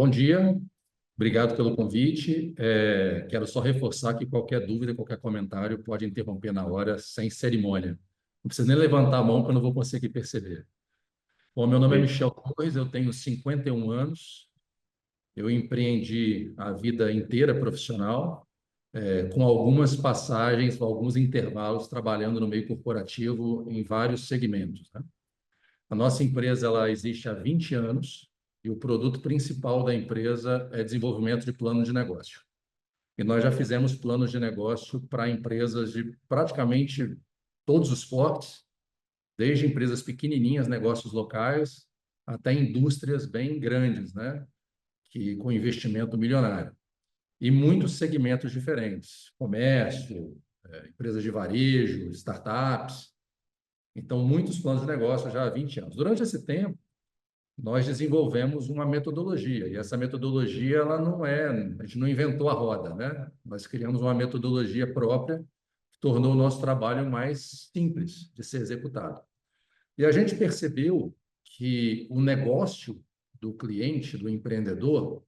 Bom dia, obrigado pelo convite. Quero só reforçar que qualquer dúvida, qualquer comentário pode interromper na hora, sem cerimônia. Não precisa nem levantar a mão, que eu não vou conseguir perceber. Bom, meu nome é Michel Torres, eu tenho 51 anos, eu empreendi a vida inteira profissional, com algumas passagens, alguns intervalos, trabalhando no meio corporativo em vários segmentos, né? A nossa empresa ela existe há 20 anos e o produto principal da empresa é desenvolvimento de plano de negócio. E nós já fizemos planos de negócio para empresas de praticamente todos os portes, desde empresas pequenininhas, negócios locais, até indústrias bem grandes, né? Que com investimento milionário. E muitos segmentos diferentes, comércio, empresas de varejo, startups. Então, muitos planos de negócio já há 20 anos. Durante esse tempo, nós desenvolvemos uma metodologia, e essa metodologia, ela não é, a gente não inventou a roda, né? Nós criamos uma metodologia própria que tornou o nosso trabalho mais simples de ser executado. E a gente percebeu que o negócio do cliente, do empreendedor,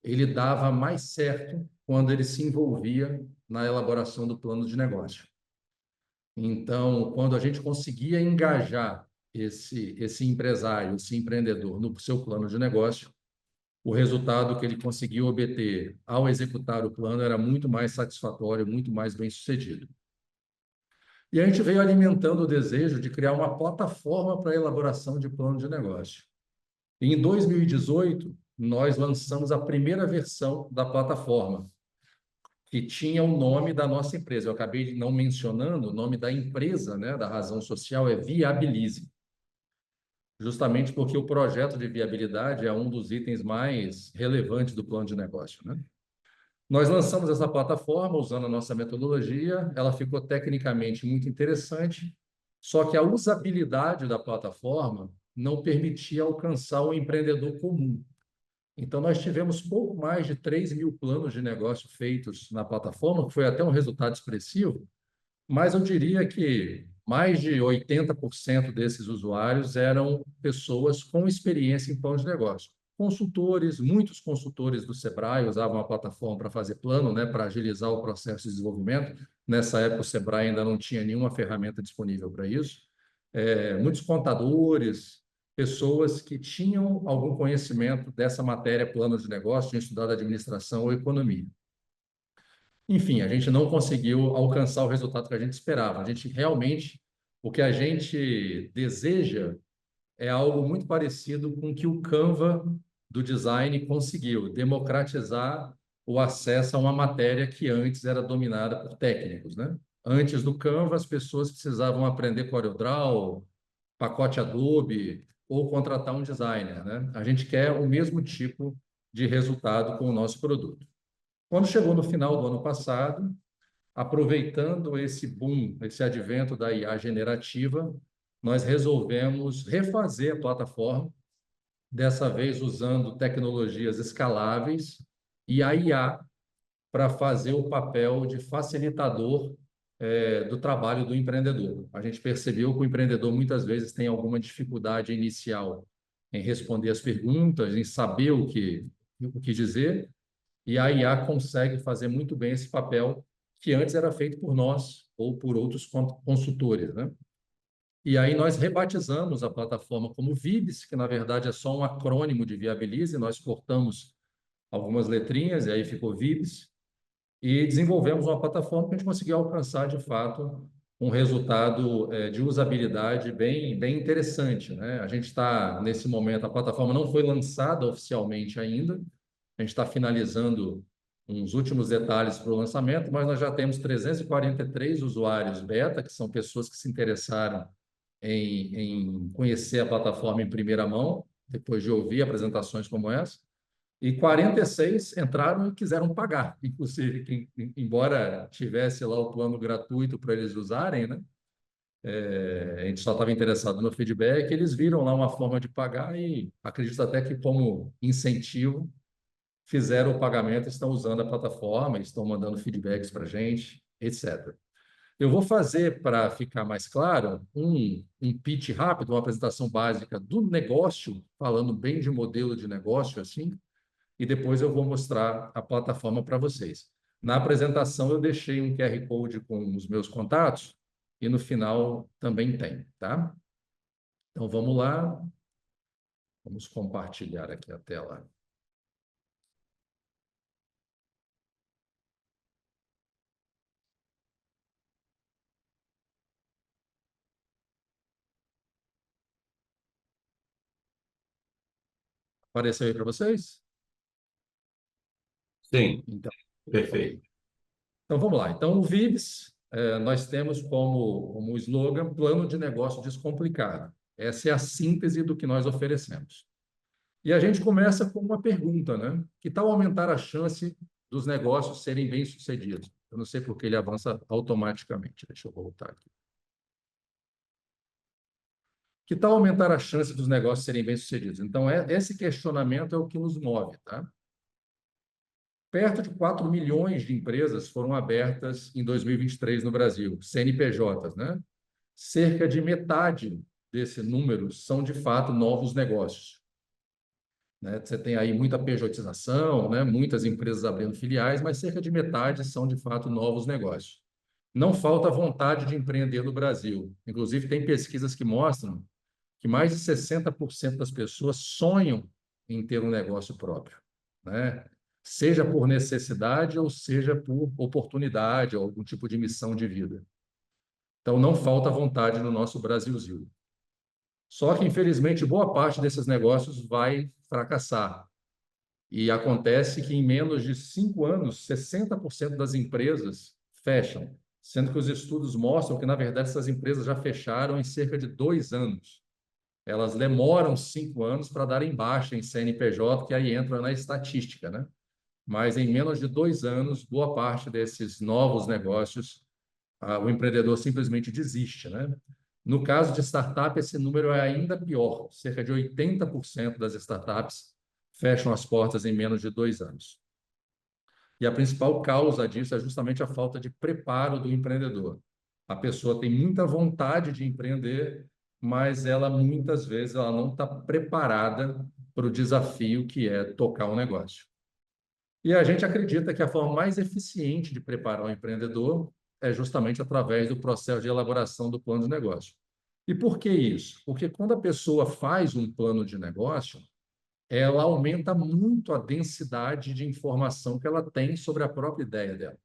ele dava mais certo quando ele se envolvia na elaboração do plano de negócio. Então, quando a gente conseguia engajar esse empresário, esse empreendedor no seu plano de negócio, o resultado que ele conseguiu obter ao executar o plano era muito mais satisfatório, muito mais bem-sucedido. E a gente veio alimentando o desejo de criar uma plataforma para a elaboração de plano de negócio. E em 2018, nós lançamos a primeira versão da plataforma, que tinha o nome da nossa empresa. Eu acabei de não mencionando, o nome da empresa, né, da razão social é Viabilize, justamente porque o projeto de viabilidade é um dos itens mais relevantes do plano de negócio, né? Nós lançamos essa plataforma usando a nossa metodologia, ela ficou tecnicamente muito interessante, só que a usabilidade da plataforma não permitia alcançar o empreendedor comum. Então, nós tivemos pouco mais de 3.000 planos de negócio feitos na plataforma, que foi até um resultado expressivo, mas eu diria que mais de 80% desses usuários eram pessoas com experiência em plano de negócio. Consultores, muitos consultores do Sebrae usavam a plataforma para fazer plano, né, para agilizar o processo de desenvolvimento. Nessa época, o Sebrae ainda não tinha nenhuma ferramenta disponível para isso. Muitos contadores, pessoas que tinham algum conhecimento dessa matéria, plano de negócio, tinham estudado administração ou economia. Enfim, a gente não conseguiu alcançar o resultado que a gente esperava. A gente realmente, o que a gente deseja é algo muito parecido com o que o Canva do design conseguiu, democratizar o acesso a uma matéria que antes era dominada por técnicos, né? Antes do Canva, as pessoas precisavam aprender CorelDRAW, pacote Adobe ou contratar um designer, né? A gente quer o mesmo tipo de resultado com o nosso produto. Quando chegou no final do ano passado, aproveitando esse boom, esse advento da IA generativa, nós resolvemos refazer a plataforma, dessa vez usando tecnologias escaláveis e a IA para fazer o papel de facilitador do trabalho do empreendedor. A gente percebeu que o empreendedor muitas vezes tem alguma dificuldade inicial em responder as perguntas, em saber o que dizer, e a IA consegue fazer muito bem esse papel que antes era feito por nós ou por outros consultores, né? E aí nós rebatizamos a plataforma como VIBS, que na verdade é só um acrônimo de Viabilize, nós cortamos algumas letrinhas e aí ficou VIBS, e desenvolvemos uma plataforma que a gente conseguiu alcançar, de fato, um resultado de usabilidade bem interessante, né? A gente está, nesse momento, a plataforma não foi lançada oficialmente ainda, a gente está finalizando uns últimos detalhes para o lançamento, mas nós já temos 343 usuários beta, que são pessoas que se interessaram em conhecer a plataforma em primeira mão, depois de ouvir apresentações como essa, e 46 entraram e quiseram pagar, inclusive, embora tivesse lá o plano gratuito para eles usarem, né? A gente só estava interessado no feedback, eles viram lá uma forma de pagar e acredito até que como incentivo fizeram o pagamento, estão usando a plataforma, estão mandando feedbacks para a gente, etc. Eu vou fazer, para ficar mais claro, um pitch rápido, uma apresentação básica do negócio, falando bem de modelo de negócio, assim, e depois eu vou mostrar a plataforma para vocês. Na apresentação, eu deixei um QR Code com os meus contatos e no final também tem, tá? Então, vamos lá. Vamos compartilhar aqui a tela. Apareceu aí para vocês? Sim, Então, ok. perfeito. Então, vamos lá. Então, o VIBS, nós temos como slogan Plano de Negócio Descomplicado. Essa é a síntese do que nós oferecemos. E a gente começa com uma pergunta, né? Que tal aumentar a chance dos negócios serem bem-sucedidos? Eu não sei porque ele avança automaticamente. Deixa eu voltar aqui. Que tal aumentar a chance dos negócios serem bem-sucedidos? Então, esse questionamento é o que nos move, tá? Perto de 4 milhões de empresas foram abertas em 2023 no Brasil, CNPJs, né? Cerca de metade desse número são, de fato, novos negócios, né? Você tem aí muita pejotização, né? Muitas empresas abrindo filiais, mas cerca de metade são, de fato, novos negócios. Não falta vontade de empreender no Brasil. Inclusive, tem pesquisas que mostram que mais de 60% das pessoas sonham em ter um negócio próprio, né? Seja por necessidade ou seja por oportunidade ou algum tipo de missão de vida. Então, não falta vontade no nosso Brasilzil. Só que, infelizmente, boa parte desses negócios vai fracassar. E acontece que, em menos de 5 anos, 60% das empresas fecham, sendo que os estudos mostram que, na verdade, essas empresas já fecharam em cerca de 2 anos. Elas demoram 5 anos para darem baixa em CNPJ, que aí entra na estatística, né? Mas em menos de 2 anos, boa parte desses novos negócios, o empreendedor simplesmente desiste, né? No caso de startup, esse número é ainda pior. Cerca de 80% das startups fecham as portas em menos de 2 anos. E a principal causa disso é justamente a falta de preparo do empreendedor. A pessoa tem muita vontade de empreender, mas ela muitas vezes ela não está preparada para o desafio que é tocar um negócio. E a gente acredita que a forma mais eficiente de preparar o empreendedor é justamente através do processo de elaboração do plano de negócio. E por que isso? Porque quando a pessoa faz um plano de negócio, ela aumenta muito a densidade de informação que ela tem sobre a própria ideia dela.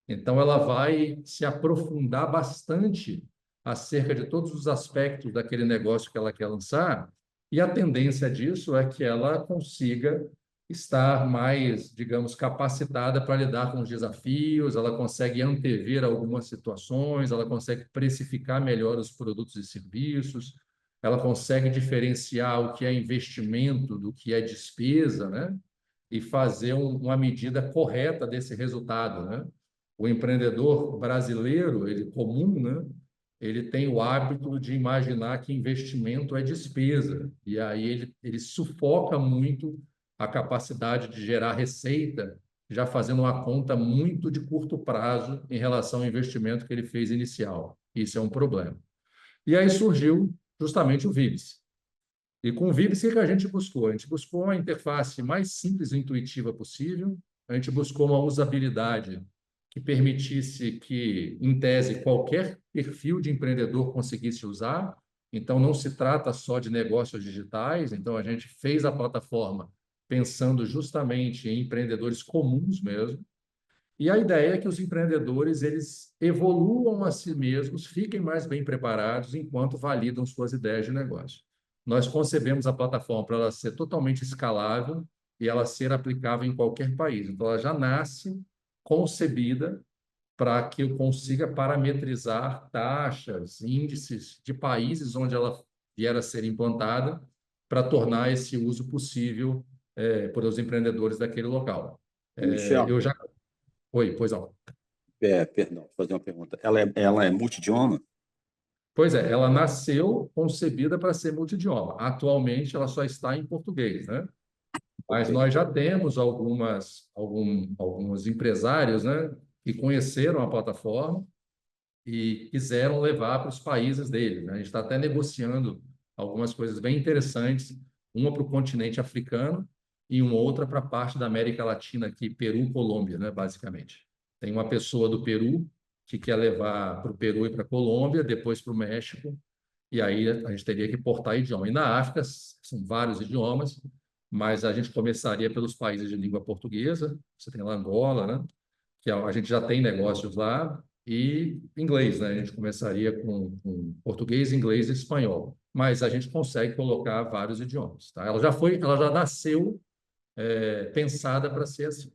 Então, ela vai se aprofundar bastante acerca de todos os aspectos daquele negócio que ela quer lançar, e a tendência disso é que ela consiga estar mais, digamos, capacitada para lidar com os desafios, ela consegue antever algumas situações, ela consegue precificar melhor os produtos e serviços, ela consegue diferenciar o que é investimento do que é despesa, né? E fazer uma medida correta desse resultado, né? O empreendedor brasileiro, ele comum, né? Ele tem o hábito de imaginar que investimento é despesa, e aí ele sufoca muito a capacidade de gerar receita, já fazendo uma conta muito de curto prazo em relação ao investimento que ele fez inicial. Isso é um problema. E aí surgiu justamente o VIBS. E com o VIBS, o que a gente buscou? A gente buscou uma interface mais simples e intuitiva possível, a gente buscou uma usabilidade que permitisse que, em tese, qualquer perfil de empreendedor conseguisse usar. Então, não se trata só de negócios digitais. Então, a gente fez a plataforma pensando justamente em empreendedores comuns mesmo. E a ideia é que os empreendedores eles evoluam a si mesmos, fiquem mais bem preparados enquanto validam suas ideias de negócio. Nós concebemos a plataforma para ela ser totalmente escalável e ela ser aplicável em qualquer país. Então, ela já nasce concebida para que eu consiga parametrizar taxas, índices de países onde ela vier a ser implantada, para tornar esse uso possível para os empreendedores daquele local. Michel, Eu já. Oi, pois não. perdão, vou fazer uma pergunta. Ela é multidioma? Pois é, ela nasceu concebida para ser multidioma. Atualmente, ela só está em português, né? Ok. Mas nós já temos alguns empresários, né, que conheceram a plataforma e quiseram levar para os países deles, né? A gente está até negociando algumas coisas bem interessantes, uma para o continente africano e uma outra para a parte da América Latina, aqui, Peru, Colômbia, né, basicamente. Tem uma pessoa do Peru que quer levar para o Peru e para a Colômbia, depois para o México, e aí a gente teria que portar idioma. E na África são vários idiomas, mas a gente começaria pelos países de língua portuguesa. Você tem lá Angola, né? Que a gente já tem negócios lá, e inglês, né? A gente começaria com português, inglês e espanhol, mas a gente consegue colocar vários idiomas, tá? Ela já nasceu pensada para ser assim.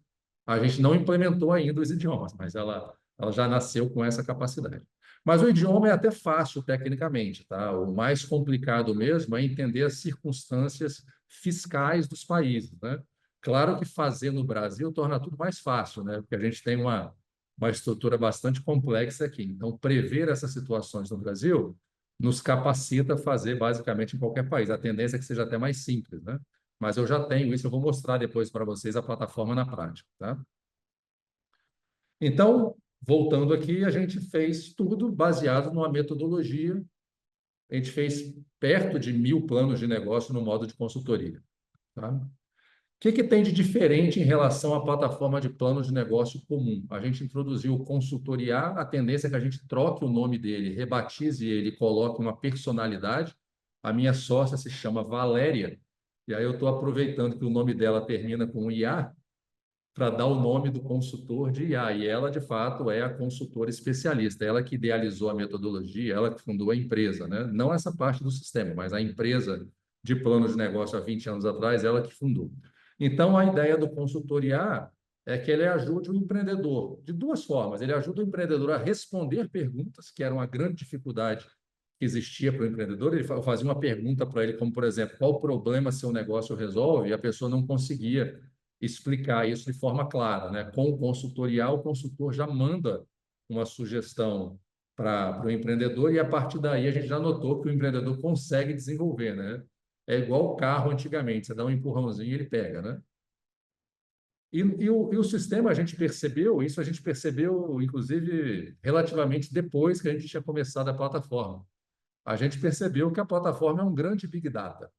A gente não implementou ainda os idiomas, mas ela já nasceu com essa capacidade. Mas o idioma é até fácil tecnicamente, tá? O mais complicado mesmo é entender as circunstâncias fiscais dos países, né? Claro que fazer no Brasil torna tudo mais fácil, né? Porque a gente tem uma estrutura bastante complexa aqui. Então, prever essas situações no Brasil nos capacita a fazer basicamente em qualquer país. A tendência é que seja até mais simples, né? Mas eu já tenho isso, eu vou mostrar depois para vocês a plataforma na prática, tá? Então, voltando aqui, a gente fez tudo baseado numa metodologia. A gente fez perto de 1.000 planos de negócio no modo de consultoria, tá? O que tem de diferente em relação à plataforma de plano de negócio comum? A gente introduziu o consultoriar, a tendência é que a gente troque o nome dele, rebatize ele, coloque uma personalidade. A minha sócia se chama Valéria, e aí eu estou aproveitando que o nome dela termina com IA para dar o nome do consultor de IA. E ela, de fato, é a consultora especialista, ela que idealizou a metodologia, ela que fundou a empresa, né? Não essa parte do sistema, mas a empresa de plano de negócio há 20 anos atrás, ela que fundou. Então, a ideia do consultor IA é que ele ajude o empreendedor de duas formas. Ele ajuda o empreendedor a responder perguntas, que era uma grande dificuldade que existia para o empreendedor. Ele fazia uma pergunta para ele, como, por exemplo, qual problema seu negócio resolve? E a pessoa não conseguia explicar isso de forma clara, né? Com o consultorial, o consultor já manda uma sugestão para o empreendedor, e a partir daí a gente já notou que o empreendedor consegue desenvolver, né? É igual o carro antigamente, você dá um empurrãozinho e ele pega, né? E o sistema, a gente percebeu, isso a gente percebeu, inclusive, relativamente depois que a gente tinha começado a plataforma. A gente percebeu que a plataforma é um grande Big Data.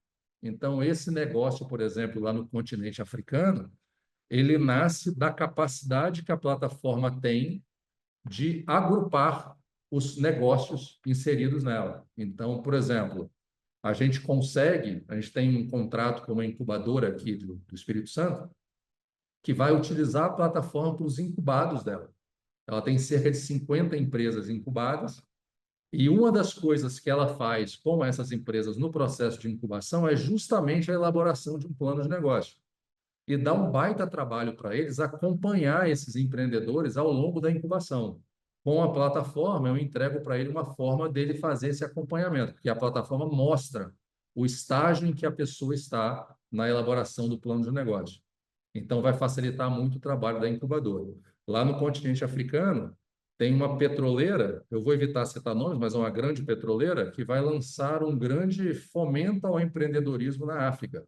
Então, esse negócio, por exemplo, lá no continente africano, ele nasce da capacidade que a plataforma tem de agrupar os negócios inseridos nela. Então, por exemplo, a gente tem um contrato com uma incubadora aqui do Espírito Santo, que vai utilizar a plataforma para os incubados dela. Ela tem cerca de 50 empresas incubadas, e uma das coisas que ela faz com essas empresas no processo de incubação é justamente a elaboração de um plano de negócio. E dá um baita trabalho para eles acompanhar esses empreendedores ao longo da incubação. Com a plataforma, eu entrego para ele uma forma dele fazer esse acompanhamento, porque a plataforma mostra o estágio em que a pessoa está na elaboração do plano de negócio. Então, vai facilitar muito o trabalho da incubadora. Lá no continente africano, tem uma petroleira, eu vou evitar citar nomes, mas é uma grande petroleira, que vai lançar um grande fomento ao empreendedorismo na África.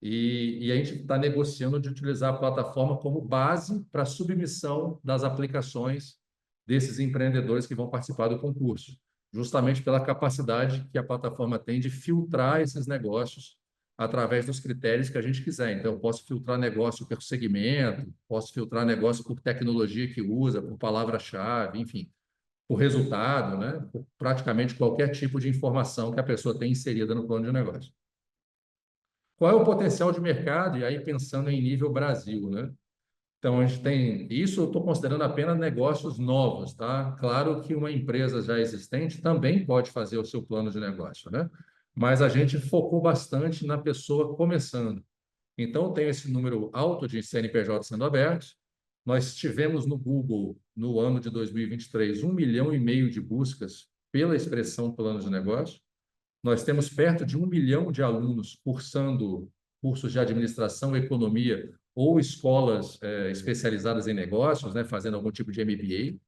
E a gente está negociando de utilizar a plataforma como base para a submissão das aplicações desses empreendedores que vão participar do concurso, justamente pela capacidade que a plataforma tem de filtrar esses negócios através dos critérios que a gente quiser. Então, eu posso filtrar negócio por segmento, posso filtrar negócio por tecnologia que usa, por palavra-chave, enfim, por resultado, né? Por praticamente qualquer tipo de informação que a pessoa tem inserida no plano de negócio. Qual é o potencial de mercado? E aí, pensando em nível Brasil, né? Então, a gente tem isso, eu estou considerando apenas negócios novos, tá? Claro que uma empresa já existente também pode fazer o seu plano de negócio, né? Mas a gente focou bastante na pessoa começando. Então, tem esse número alto de CNPJ sendo abertos. Nós tivemos no Google, no ano de 2023, 1,5 milhão de buscas pela expressão plano de negócio. Nós temos perto de 1 milhão de alunos cursando cursos de administração, economia ou escolas especializadas em negócios, né, fazendo algum tipo de MBA.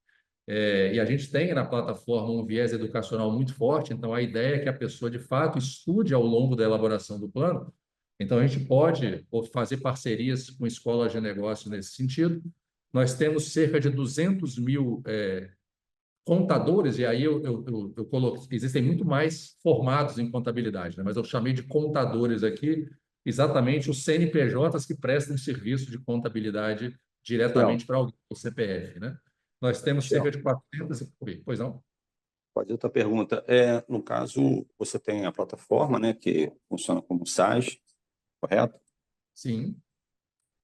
E a gente tem na plataforma um viés educacional muito forte, então a ideia é que a pessoa, de fato, estude ao longo da elaboração do plano. Então, a gente pode fazer parcerias com escolas de negócio nesse sentido. Nós temos cerca de 200 mil contadores, e aí eu coloquei, existem muito mais formados em contabilidade, né? Mas eu chamei de contadores aqui, exatamente os CNPJs que prestam serviço de contabilidade Marcelo, diretamente para alguém, o CPF, né? Nós temos cerca Marcelo, de 400... Pois não? pode outra pergunta. No caso, você tem a plataforma, né, que funciona como SaaS, correto? Sim.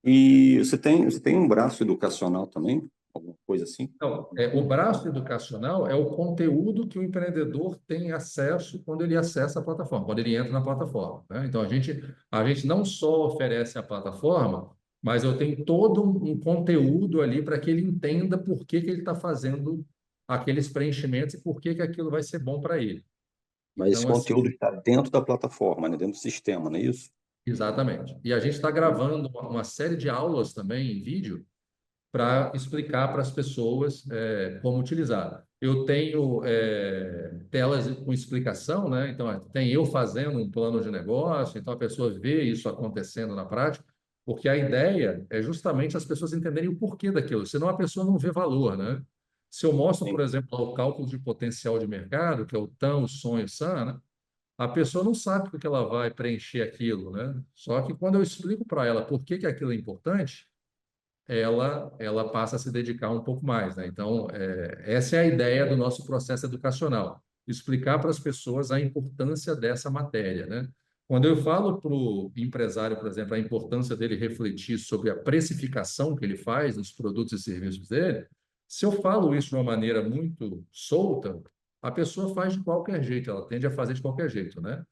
E você tem um braço educacional também? Alguma coisa assim? Então, o braço educacional é o conteúdo que o empreendedor tem acesso quando ele acessa a plataforma, quando ele entra na plataforma, né? Então, a gente não só oferece a plataforma, mas eu tenho todo um conteúdo ali para que ele entenda por que que ele está fazendo aqueles preenchimentos e por que que aquilo vai ser bom para ele. Mas esse Então, assim, conteúdo está dentro da plataforma, né, dentro do sistema, não é isso? exatamente. E a gente está gravando uma série de aulas também em vídeo para explicar para as pessoas como utilizar. Eu tenho telas com explicação, né? Então, tem eu fazendo um plano de negócio, então a pessoa vê isso acontecendo na prática, porque a ideia é justamente as pessoas entenderem o porquê daquilo, senão a pessoa não vê valor, né? Se eu mostro, por Sim. exemplo, o cálculo de potencial de mercado, que é o TAM, o sonho, o SAM, né? A pessoa não sabe por que ela vai preencher aquilo, né? Só que quando eu explico para ela por que que aquilo é importante, ela passa a se dedicar um pouco mais, né? Então, essa é a ideia do nosso processo educacional, explicar para as pessoas a importância dessa matéria, né? Quando eu falo para o empresário, por exemplo, a importância dele refletir sobre a precificação que ele faz dos produtos e serviços dele, se eu falo isso de uma maneira muito solta, a pessoa faz de qualquer jeito, ela tende a fazer de qualquer jeito, né?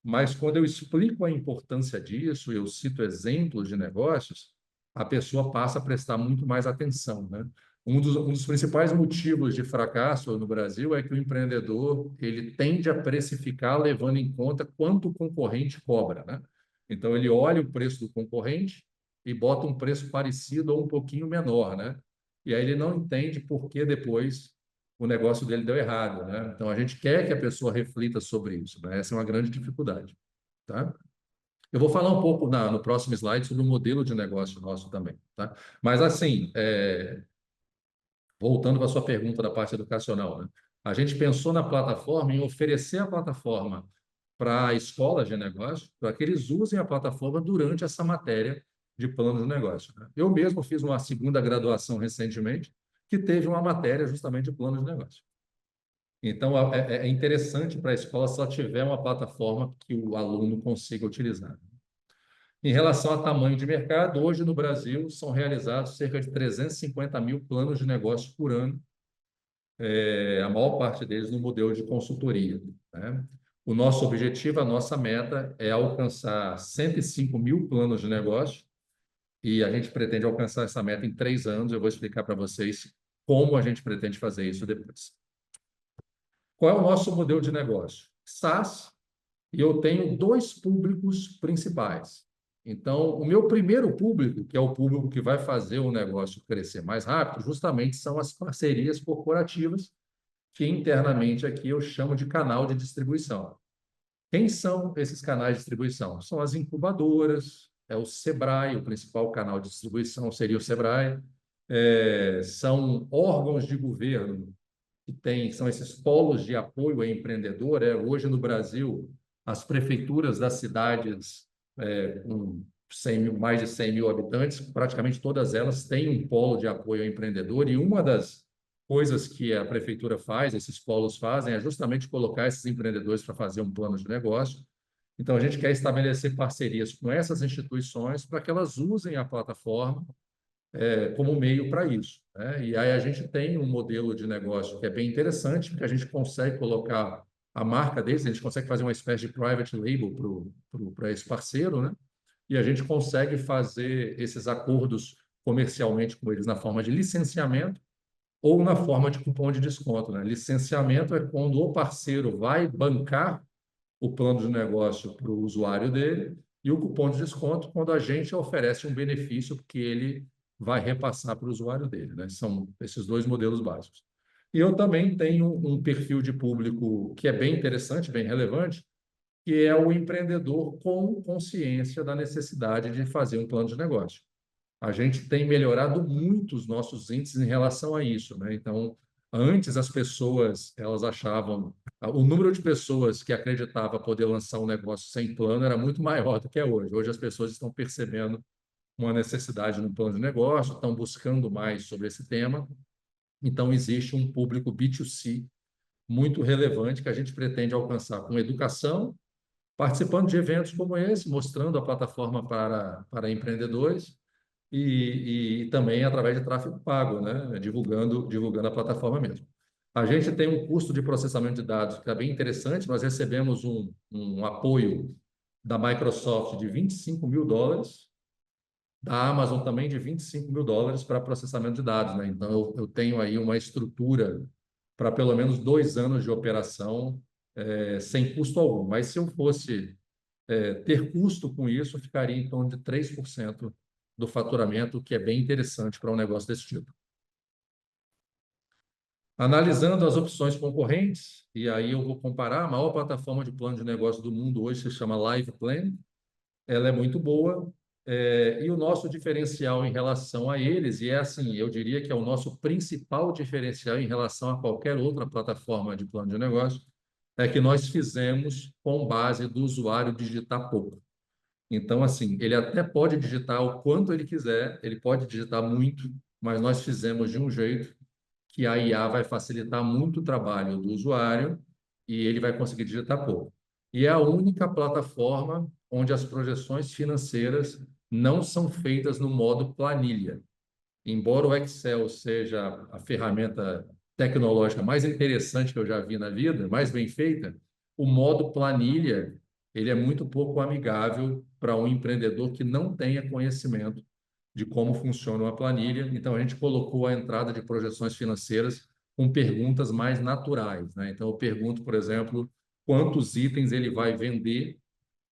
Mas quando eu explico a importância disso, eu cito exemplos de negócios, a pessoa passa a prestar muito mais atenção, né? Um dos principais motivos de fracasso no Brasil é que o empreendedor ele tende a precificar levando em conta quanto o concorrente cobra, né? Então ele olha o preço do concorrente e bota um preço parecido ou um pouquinho menor, né? E aí ele não entende por que depois o negócio dele deu errado, né? Então a gente quer que a pessoa reflita sobre isso, né? Essa é uma grande dificuldade, tá? Eu vou falar um pouco no próximo slide sobre o modelo de negócio nosso também, tá? Mas assim, voltando para a sua pergunta da parte educacional, né? A gente pensou na plataforma em oferecer a plataforma para escolas de negócio, para que eles usem a plataforma durante essa matéria de plano de negócio, né? Eu mesmo fiz uma segunda graduação recentemente que teve uma matéria justamente de plano de negócio. Então, é interessante para a escola se ela tiver uma plataforma que o aluno consiga utilizar. Em relação a tamanho de mercado, hoje no Brasil são realizados cerca de 350 mil planos de negócio por ano, a maior parte deles no modelo de consultoria, né? O nosso objetivo, a nossa meta é alcançar 105 mil planos de negócio e a gente pretende alcançar essa meta em 3 anos. Eu vou explicar para vocês como a gente pretende fazer isso depois. Qual é o nosso modelo de negócio? SaaS, e eu tenho dois públicos principais. Então, o meu primeiro público, que é o público que vai fazer o negócio crescer mais rápido, justamente são as parcerias corporativas, que internamente aqui eu chamo de canal de distribuição. Quem são esses canais de distribuição? São as incubadoras, é o Sebrae, o principal canal de distribuição seria o Sebrae, são órgãos de governo são esses polos de apoio ao empreendedor. Hoje no Brasil, as prefeituras das cidades com 100 mil, mais de 100 mil habitantes, praticamente todas elas têm um polo de apoio ao empreendedor, e uma das coisas que a prefeitura faz, esses polos fazem, é justamente colocar esses empreendedores para fazer um plano de negócio. Então, a gente quer estabelecer parcerias com essas instituições para que elas usem a plataforma como meio para isso, né? E aí a gente tem um modelo de negócio que é bem interessante, porque a gente consegue colocar a marca deles, a gente consegue fazer uma espécie de private label para esse parceiro, né? E a gente consegue fazer esses acordos comercialmente com eles na forma de licenciamento ou na forma de cupom de desconto, né? Licenciamento é quando o parceiro vai bancar o plano de negócio para o usuário dele, e o cupom de desconto quando a gente oferece um benefício que ele vai repassar para o usuário dele, né? São esses dois modelos básicos. E eu também tenho um perfil de público que é bem interessante, bem relevante, que é o empreendedor com consciência da necessidade de fazer um plano de negócio. A gente tem melhorado muito os nossos índices em relação a isso, né? Então, Antes, as pessoas, elas achavam, o número de pessoas que acreditava poder lançar um negócio sem plano era muito maior do que é hoje. Hoje as pessoas estão percebendo uma necessidade no plano de negócio, estão buscando mais sobre esse tema. Então, existe um público B2C muito relevante que a gente pretende alcançar com educação, participando de eventos como esse, mostrando a plataforma para empreendedores e também através de tráfego pago, né? Divulgando a plataforma mesmo. A gente tem um custo de processamento de dados que é bem interessante. Nós recebemos um apoio da Microsoft de US$ 25.000, da Amazon também de US$ 25.000 para processamento de dados, né? Então, eu tenho aí uma estrutura para pelo menos 2 anos de operação sem custo algum. Mas se eu fosse ter custo com isso, ficaria em torno de 3% do faturamento, que é bem interessante para um negócio desse tipo. Analisando as opções concorrentes, e aí eu vou comparar, a maior plataforma de plano de negócio do mundo hoje se chama LivePlan, ela é muito boa, e o nosso diferencial em relação a eles, e é assim, eu diria que é o nosso principal diferencial em relação a qualquer outra plataforma de plano de negócio, é que nós fizemos com base do usuário digitar pouco. Então, assim, ele até pode digitar o quanto ele quiser, ele pode digitar muito, mas nós fizemos de um jeito que a IA vai facilitar muito o trabalho do usuário e ele vai conseguir digitar pouco. E é a única plataforma onde as projeções financeiras não são feitas no modo planilha. Embora o Excel seja a ferramenta tecnológica mais interessante que eu já vi na vida, mais bem feita, o modo planilha, ele é muito pouco amigável para um empreendedor que não tenha conhecimento de como funciona uma planilha. Então, a gente colocou a entrada de projeções financeiras com perguntas mais naturais, né? Então, eu pergunto, por exemplo, quantos itens ele vai vender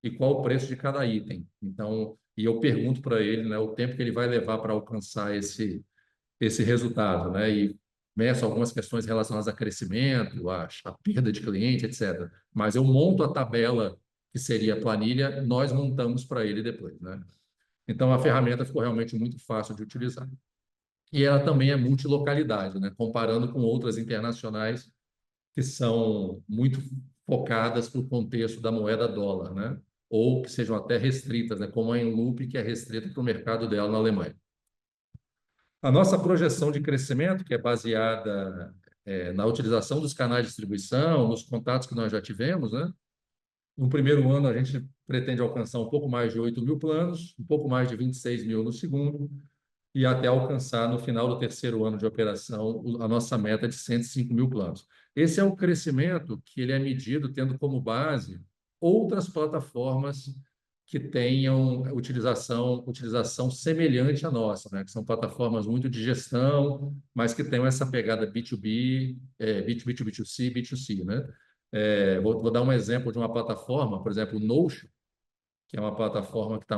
e qual o preço de cada item. Então, e eu pergunto para ele, né, o tempo que ele vai levar para alcançar esse resultado, né? E meço algumas questões relacionadas a crescimento, a perda de cliente, etc. Mas eu monto a tabela que seria a planilha, nós montamos para ele depois, né? Então, a ferramenta ficou realmente muito fácil de utilizar. E ela também é multilocalidade, né? Comparando com outras internacionais que são muito focadas para o contexto da moeda dólar, né? Ou que sejam até restritas, né? Como a Enloop, que é restrita para o mercado dela na Alemanha. A nossa projeção de crescimento, que é baseada na utilização dos canais de distribuição, nos contatos que nós já tivemos, né? No primeiro ano, a gente pretende alcançar um pouco mais de 8.000 planos, um pouco mais de 26.000 no segundo, e até alcançar, no final do terceiro ano de operação, a nossa meta de 105.000 planos. Esse é o crescimento que ele é medido tendo como base outras plataformas que tenham utilização semelhante à nossa, né? Que são plataformas muito de gestão, mas que tenham essa pegada B2B, B2B, B2C, B2C, né? Vou dar um exemplo de uma plataforma, por exemplo, o Notion, que é uma plataforma que está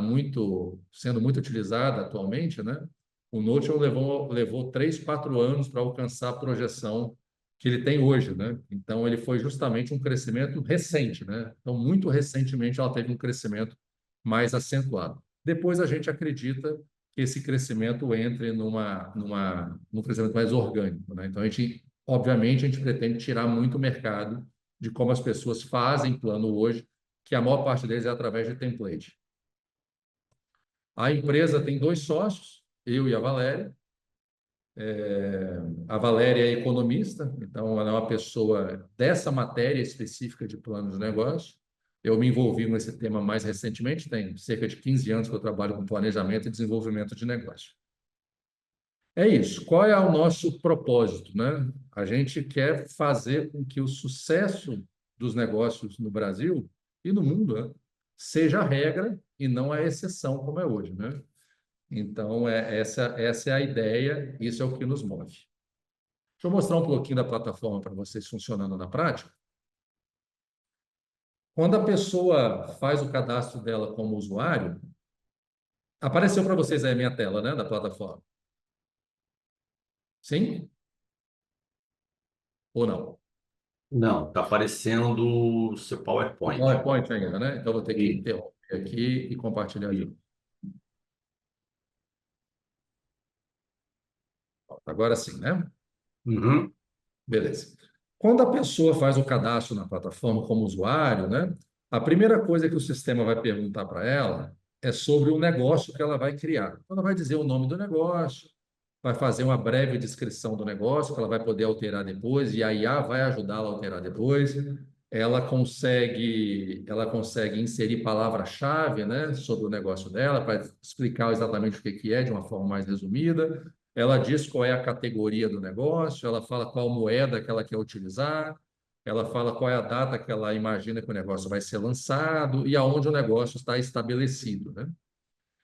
sendo muito utilizada atualmente, né? O Notion levou 3, 4 anos para alcançar a projeção que ele tem hoje, né? Então, ele foi justamente um crescimento recente, né? Então, muito recentemente, ela teve um crescimento mais acentuado. Depois, a gente acredita que esse crescimento entre num crescimento mais orgânico, né? Então, obviamente, a gente pretende tirar muito mercado de como as pessoas fazem plano hoje, que a maior parte deles é através de template. A empresa tem 2 sócios, eu e a Valéria. A Valéria é economista, então ela é uma pessoa dessa matéria específica de plano de negócio. Eu me envolvi nesse tema mais recentemente, tem cerca de 15 anos que eu trabalho com planejamento e desenvolvimento de negócio. É isso. Qual é o nosso propósito, né? A gente quer fazer com que o sucesso dos negócios no Brasil e no mundo, né, seja a regra e não a exceção, como é hoje, né? Então, essa é a ideia, isso é o que nos move. Deixa eu mostrar um pouquinho da plataforma para vocês funcionando na prática. Quando a pessoa faz o cadastro dela como usuário, apareceu para vocês aí a minha tela, né, da plataforma. Sim? Ou não? Não, está aparecendo o seu O PowerPoint. PowerPoint ainda, né? Então, vou ter que E, interromper aqui e compartilhar de e, novo. Agora sim, né? uhum. Beleza. Quando a pessoa faz o cadastro na plataforma como usuário, né, a primeira coisa que o sistema vai perguntar para ela é sobre o negócio que ela vai criar. Então, ela vai dizer o nome do negócio, vai fazer uma breve descrição do negócio, que ela vai poder alterar depois, e a IA vai ajudá-la a alterar depois. Ela consegue inserir palavra-chave, né, sobre o negócio dela, para explicar exatamente o que que é, de uma forma mais resumida. Ela diz qual é a categoria do negócio, ela fala qual moeda que ela quer utilizar, ela fala qual é a data que ela imagina que o negócio vai ser lançado e aonde o negócio está estabelecido, né?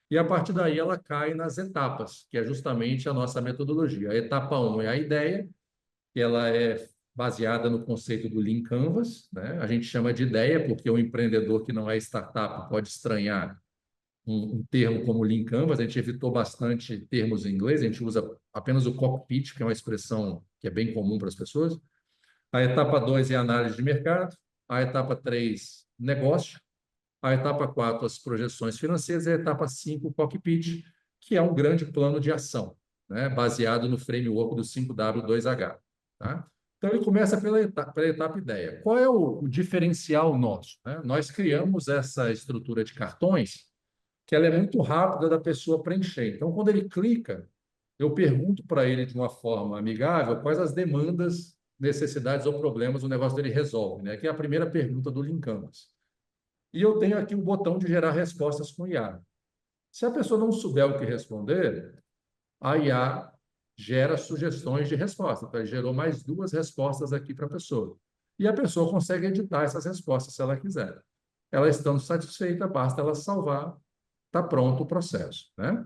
E a partir daí ela cai nas etapas, que é justamente a nossa metodologia. A etapa 1 é a ideia, que ela é baseada no conceito do Lean Canvas, né? A gente chama de ideia porque o empreendedor que não é startup pode estranhar um termo como Lean Canvas. A gente evitou bastante termos em inglês, a gente usa apenas o cockpit, que é uma expressão que é bem comum para as pessoas. A etapa 2 é análise de mercado, a etapa 3, negócio, a etapa 4, as projeções financeiras, e a etapa 5, o cockpit, que é um grande plano de ação, né, baseado no framework do 5W2H. Tá? Então, ele começa pela etapa ideia. Qual é o diferencial nosso? Né? Nós criamos essa estrutura de cartões que ela é muito rápida da pessoa preencher. Então, quando ele clica, eu pergunto para ele de uma forma amigável quais as demandas, necessidades ou problemas o negócio dele resolve, né? Que é a primeira pergunta do Lean Canvas. E eu tenho aqui o botão de gerar respostas com IA. Se a pessoa não souber o que responder, a IA gera sugestões de resposta. Então, ele gerou mais 2 respostas aqui para a pessoa. E a pessoa consegue editar essas respostas se ela quiser. Ela estando satisfeita, basta ela salvar, está pronto o processo, né?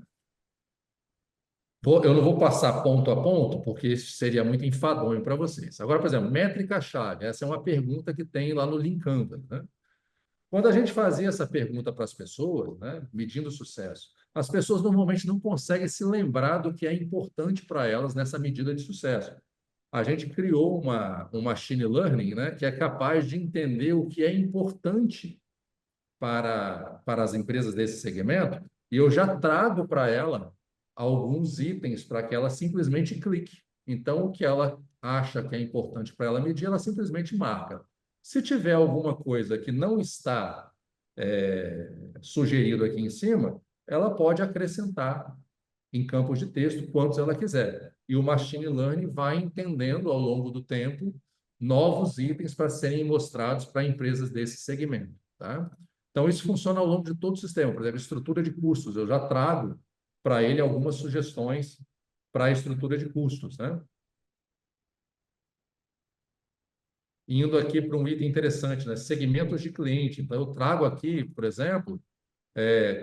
Eu não vou passar ponto a ponto, porque isso seria muito enfadonho para vocês. Agora, por exemplo, métrica-chave. Essa é uma pergunta que tem lá no Lean Canvas, né? Quando a gente fazia essa pergunta para as pessoas, né, medindo o sucesso, as pessoas normalmente não conseguem se lembrar do que é importante para elas nessa medida de sucesso. A gente criou um machine learning, né, que é capaz de entender o que é importante para as empresas desse segmento, e eu já trago para ela alguns itens para que ela simplesmente clique. Então, o que ela acha que é importante para ela medir, ela simplesmente marca. Se tiver alguma coisa que não está sugerido aqui em cima, ela pode acrescentar em campos de texto quantos ela quiser. E o machine learning vai entendendo ao longo do tempo novos itens para serem mostrados para empresas desse segmento, tá? Então, isso funciona ao longo de todo o sistema. Por exemplo, estrutura de custos. Eu já trago para ele algumas sugestões para a estrutura de custos, né? Indo aqui para um item interessante, né? Segmentos de cliente. Então, eu trago aqui, por exemplo,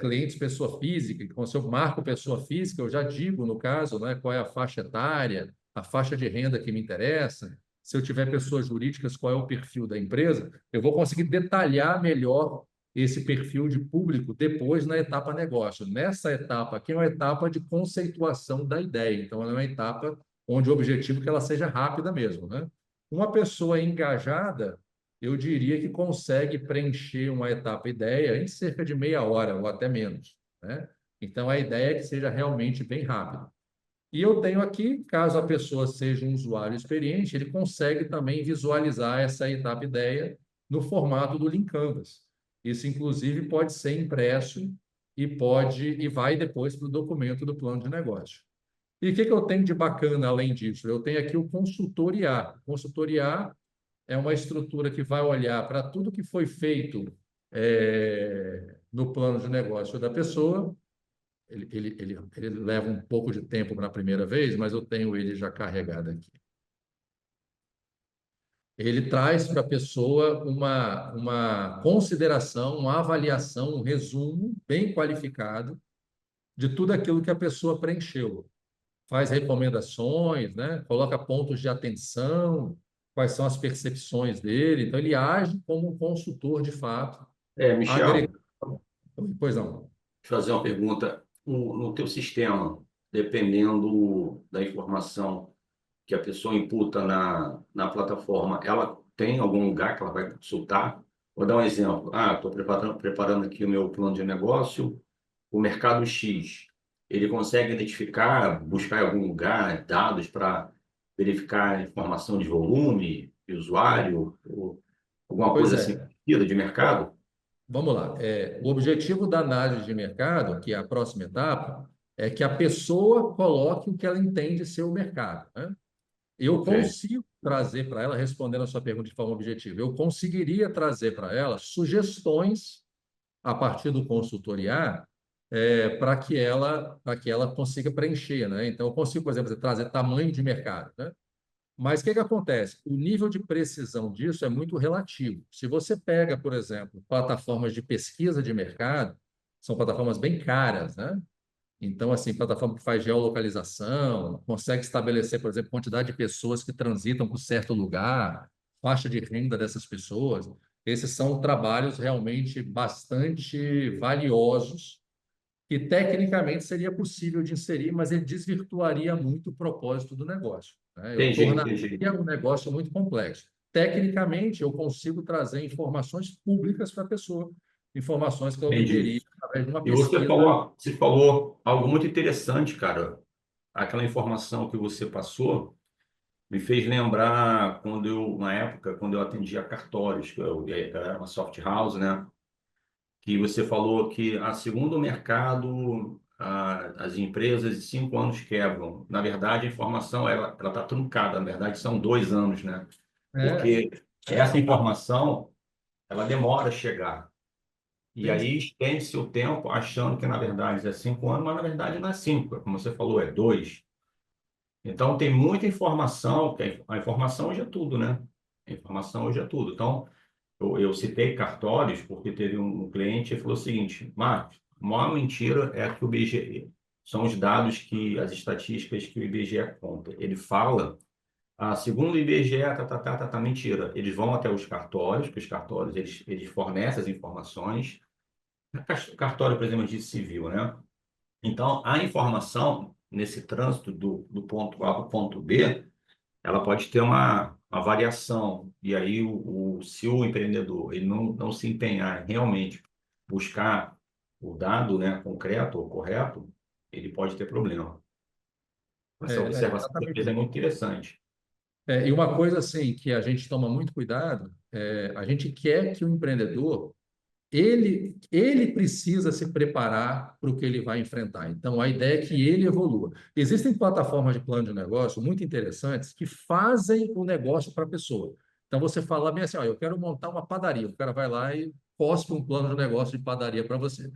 clientes pessoa física. Então, se eu marco pessoa física, eu já digo, no caso, né, qual é a faixa etária, a faixa de renda que me interessa. Se eu tiver pessoas jurídicas, qual é o perfil da empresa, eu vou conseguir detalhar melhor esse perfil de público depois na etapa negócio. Nessa etapa aqui é uma etapa de conceituação da ideia. Então, é uma etapa onde o objetivo é que ela seja rápida mesmo, né? Uma pessoa engajada, eu diria que consegue preencher uma etapa ideia em cerca de meia hora ou até menos, né? Então, a ideia é que seja realmente bem rápido. E eu tenho aqui, caso a pessoa seja um usuário experiente, ele consegue também visualizar essa etapa ideia no formato do Lean Canvas. Isso, inclusive, pode ser impresso e vai depois para o documento do plano de negócio. E o que eu tenho de bacana além disso? Eu tenho aqui o consultor IA. O consultor IA é uma estrutura que vai olhar para tudo que foi feito no plano de negócio da pessoa. Ele leva um pouco de tempo na primeira vez, mas eu tenho ele já carregado aqui. Ele traz para a pessoa uma consideração, uma avaliação, um resumo bem qualificado de tudo aquilo que a pessoa preencheu. Faz recomendações, né? Coloca pontos de atenção, quais são as percepções dele. Então, ele age como um consultor de fato. Michel, Pois não. deixa eu fazer uma pergunta. No teu sistema, dependendo da informação que a pessoa imputa na plataforma, ela tem algum lugar que ela vai consultar? Vou dar um exemplo. Estou preparando aqui o meu plano de negócio, o mercado X. Ele consegue identificar, buscar em algum lugar dados para verificar informação de volume, de usuário, ou alguma Pois coisa assim é. de mercado? Vamos lá. O objetivo da análise de mercado, que é a próxima etapa, é que a pessoa coloque o que ela entende ser o mercado, né? Eu Ok. consigo trazer para ela, respondendo a sua pergunta de forma objetiva, eu conseguiria trazer para ela sugestões a partir do consultoriar para que ela consiga preencher, né? Então, eu consigo, por exemplo, trazer tamanho de mercado, né? Mas o que que acontece? O nível de precisão disso é muito relativo. Se você pega, por exemplo, plataformas de pesquisa de mercado, são plataformas bem caras, né? Então, assim, plataforma que faz geolocalização, consegue estabelecer, por exemplo, quantidade de pessoas que transitam por certo lugar, faixa de renda dessas pessoas. Esses são trabalhos realmente bastante valiosos que tecnicamente seria possível de inserir, mas ele desvirtuaria muito o propósito do negócio, né? Eu Entendi, tornaria entendi. um negócio muito complexo. Tecnicamente, eu consigo trazer informações públicas para a pessoa, informações que ela Entendi. obteria através de uma E pesquisa. você falou algo muito interessante, cara. Aquela informação que você passou me fez lembrar quando eu, na época, quando eu atendia cartórios, que eu era uma soft house, né? Que você falou que, segundo o mercado, as empresas de 5 anos quebram. Na verdade, a informação ela está truncada. Na verdade, são 2 anos, né? É, Porque essa informação ela demora a chegar. E tem, aí estende-se o tempo achando que, na verdade, é 5 anos, mas na verdade não é 5, como você falou, é 2. Então, tem muita informação, que a informação hoje é tudo, né? A informação hoje é tudo. Então, eu citei cartórios porque teve um cliente que falou o seguinte: Marcos, a maior mentira é que o IBGE, são os dados que, as estatísticas que o IBGE conta. Ele fala, segundo o IBGE, mentira. Eles vão até os cartórios, porque os cartórios, eles fornecem as informações. Cartório, por exemplo, de civil, né? Então, a informação nesse trânsito do ponto A para o ponto B, ela pode ter uma variação. E aí, se o empreendedor ele não se empenhar em realmente buscar o dado, né, concreto ou correto, ele pode ter problema. Essa observação que você exatamente fez é isso. muito interessante. E uma coisa assim que a gente toma muito cuidado, a gente quer que o empreendedor ele precisa se preparar para o que ele vai enfrentar. Então, a ideia é que ele evolua. Existem plataformas de plano de negócio muito interessantes que fazem o negócio para a pessoa. Então, você fala bem assim, ó, eu quero montar uma padaria. O cara vai lá e posta um plano de negócio de padaria para você.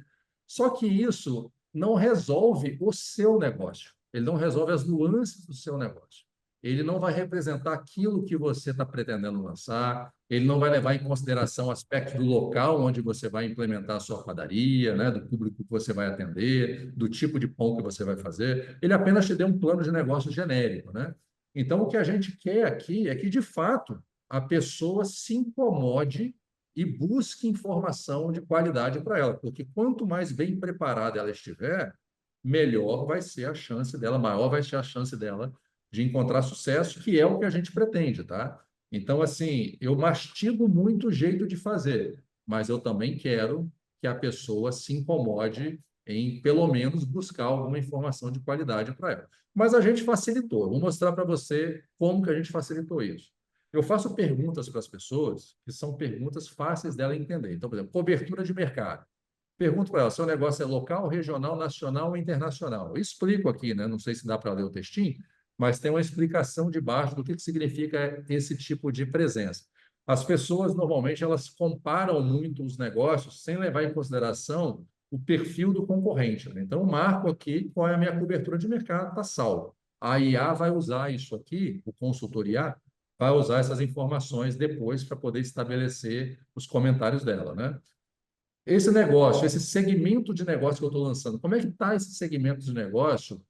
Só que isso não resolve o seu negócio. Ele não resolve as nuances do seu negócio. Ele não vai representar aquilo que você está pretendendo lançar, ele não vai levar em consideração aspectos do local onde você vai implementar a sua padaria, né, do público que você vai atender, do tipo de pão que você vai fazer. Ele apenas te deu um plano de negócio genérico, né? Então, o que a gente quer aqui é que, de fato, a pessoa se incomode e busque informação de qualidade para ela, porque quanto mais bem preparada ela estiver, melhor vai ser a chance dela, maior vai ser a chance dela de encontrar sucesso, que é o que a gente pretende, tá? Então, assim, eu mastigo muito o jeito de fazer, mas eu também quero que a pessoa se incomode em, pelo menos, buscar alguma informação de qualidade para ela. Mas a gente facilitou. Eu vou mostrar para você como que a gente facilitou isso. Eu faço perguntas para as pessoas que são perguntas fáceis dela entender. Então, por exemplo, cobertura de mercado. Pergunto para ela, seu negócio é local, regional, nacional ou internacional? Eu explico aqui, né? Não sei se dá para ler o textinho, mas tem uma explicação de baixo do que significa esse tipo de presença. As pessoas, normalmente, elas comparam muito os negócios sem levar em consideração o perfil do concorrente, né? Então, eu marco aqui qual é a minha cobertura de mercado, está salvo. A IA vai usar isso aqui, o consultor IA, vai usar essas informações depois para poder estabelecer os comentários dela, né? Esse negócio, esse segmento de negócio que eu estou lançando, como é que está esse segmento de negócio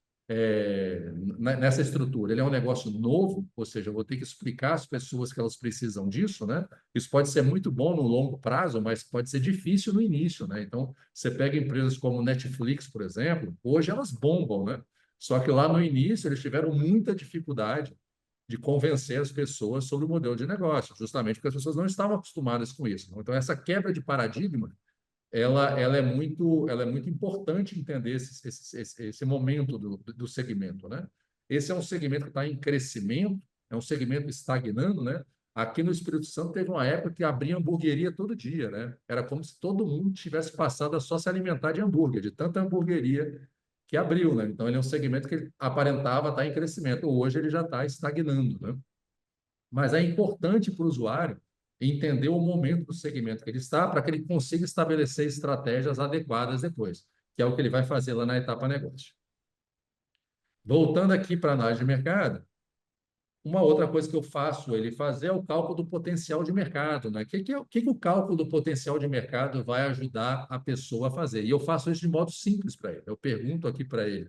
nessa estrutura? Ele é um negócio novo, ou seja, eu vou ter que explicar às pessoas que elas precisam disso, né? Isso pode ser muito bom no longo prazo, mas pode ser difícil no início, né? Então, você pega empresas como Netflix, por exemplo, hoje elas bombam, né? Só que lá no início eles tiveram muita dificuldade de convencer as pessoas sobre o modelo de negócio, justamente porque as pessoas não estavam acostumadas com isso. Então, essa quebra de paradigma ela é muito importante entender esse momento do segmento, né? esse é um segmento que está em crescimento, é um segmento estagnando, né? Aqui no Espírito Santo teve uma época que abria hamburgueria todo dia, né? Era como se todo mundo tivesse passado a só se alimentar de hambúrguer, de tanta hamburgueria que abriu, né? Então, ele é um segmento que ele aparentava estar em crescimento. Hoje, ele já está estagnando, né? Mas é importante para o usuário entender o momento do segmento que ele está para que ele consiga estabelecer estratégias adequadas depois, que é o que ele vai fazer lá na etapa negócio. Voltando aqui para a análise de mercado, uma outra coisa que eu faço ele fazer é o cálculo do potencial de mercado, né? O que o cálculo do potencial de mercado vai ajudar a pessoa a fazer? E eu faço isso de modo simples para ele. Eu pergunto aqui para ele.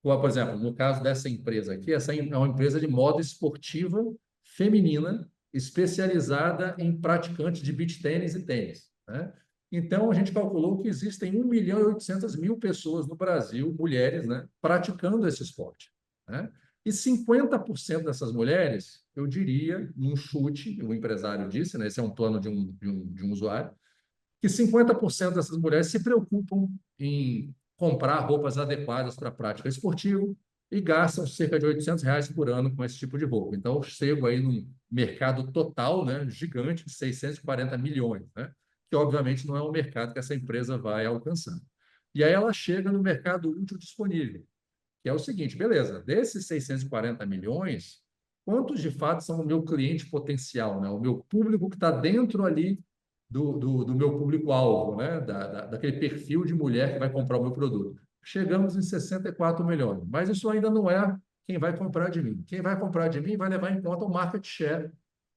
Por exemplo, no caso dessa empresa aqui, essa é uma empresa de moda esportiva feminina, especializada em praticantes de beach tênis e tênis, né? Então, a gente calculou que existem 1.800.000 pessoas no Brasil, mulheres, né, praticando esse esporte, né? E 50% dessas mulheres, eu diria, num chute, o empresário disse, né, esse é um plano de um usuário, que 50% dessas mulheres se preocupam em comprar roupas adequadas para a prática esportiva e gastam cerca de R$ 800 por ano com esse tipo de roupa. Então, eu chego aí num mercado total, né, gigante de 640 milhões, né, que obviamente não é um mercado que essa empresa vai alcançar. E aí ela chega no mercado útil disponível, que é o seguinte, beleza, desses 640 milhões, quantos de fato são o meu cliente potencial, né? O meu público que está dentro ali do meu público-alvo, né? Daquele perfil de mulher que vai comprar o meu produto. Chegamos em 64 milhões, mas isso ainda não é quem vai comprar de mim. Quem vai comprar de mim vai levar em conta o market share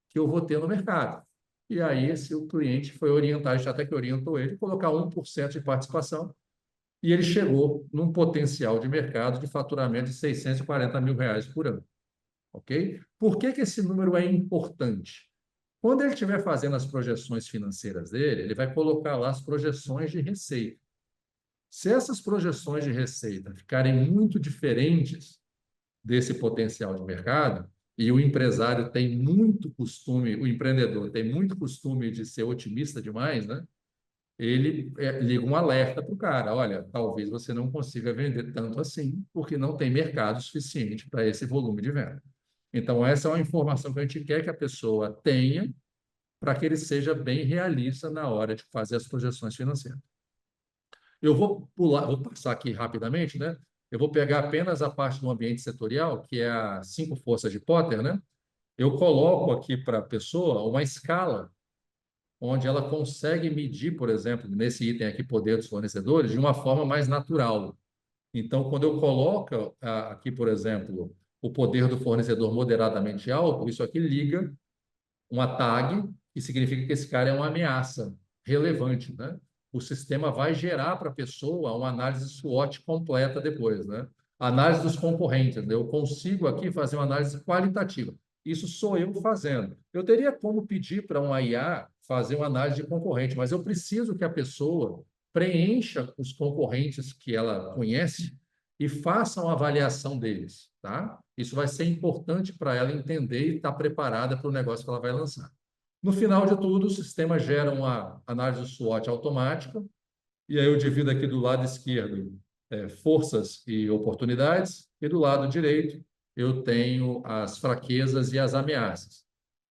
que eu vou ter no mercado. E aí, se o cliente foi orientado, até que orientou ele, colocar 1% de participação, e ele chegou num potencial de mercado de faturamento de R$ 640 mil por ano. Ok? Por que esse número é importante? Quando ele estiver fazendo as projeções financeiras dele, ele vai colocar lá as projeções de receita. Se essas projeções de receita ficarem muito diferentes desse potencial de mercado, e o empresário tem muito costume, o empreendedor tem muito costume de ser otimista demais, né? Ele liga um alerta para o cara: olha, talvez você não consiga vender tanto assim, porque não tem mercado suficiente para esse volume de venda. Então, essa é uma informação que a gente quer que a pessoa tenha para que ele seja bem realista na hora de fazer as projeções financeiras. Eu vou passar aqui rapidamente, né? Eu vou pegar apenas a parte do ambiente setorial, que é as 5 forças de Potter, né? Eu coloco aqui para a pessoa uma escala onde ela consegue medir, por exemplo, nesse item aqui, poder dos fornecedores, de uma forma mais natural. Então, quando eu coloco aqui, por exemplo, o poder do fornecedor moderadamente alto, isso aqui liga uma tag, que significa que esse cara é uma ameaça relevante, né? O sistema vai gerar para a pessoa uma análise SWOT completa depois, né? Análise dos concorrentes, né? Eu consigo aqui fazer uma análise qualitativa. Isso sou eu fazendo. Eu teria como pedir para um IA fazer uma análise de concorrente, mas eu preciso que a pessoa preencha os concorrentes que ela conhece e faça uma avaliação deles, tá? Isso vai ser importante para ela entender e estar preparada para o negócio que ela vai lançar. No final de tudo, o sistema gera uma análise SWOT automática, e aí eu divido aqui do lado esquerdo forças e oportunidades, e do lado direito eu tenho as fraquezas e as ameaças.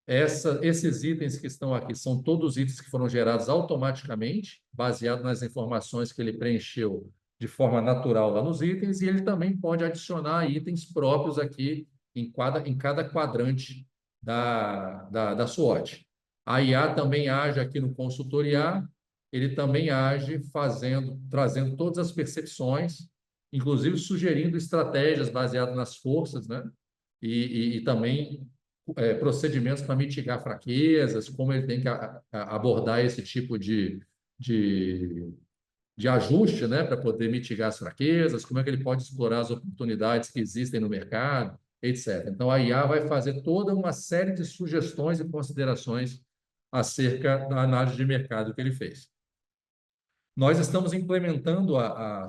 Esses itens que estão aqui são todos itens que foram gerados automaticamente, baseado nas informações que ele preencheu de forma natural lá nos itens, e ele também pode adicionar itens próprios aqui em cada quadrante da SWOT. A IA também age aqui no consultor IA, ele também age trazendo todas as percepções, inclusive sugerindo estratégias baseadas nas forças, né? E também procedimentos para mitigar fraquezas, como ele tem que abordar esse tipo de ajuste, né, para poder mitigar as fraquezas, como é que ele pode explorar as oportunidades que existem no mercado, etc. Então, a IA vai fazer toda uma série de sugestões e considerações acerca da análise de mercado que ele fez. Nós estamos implementando a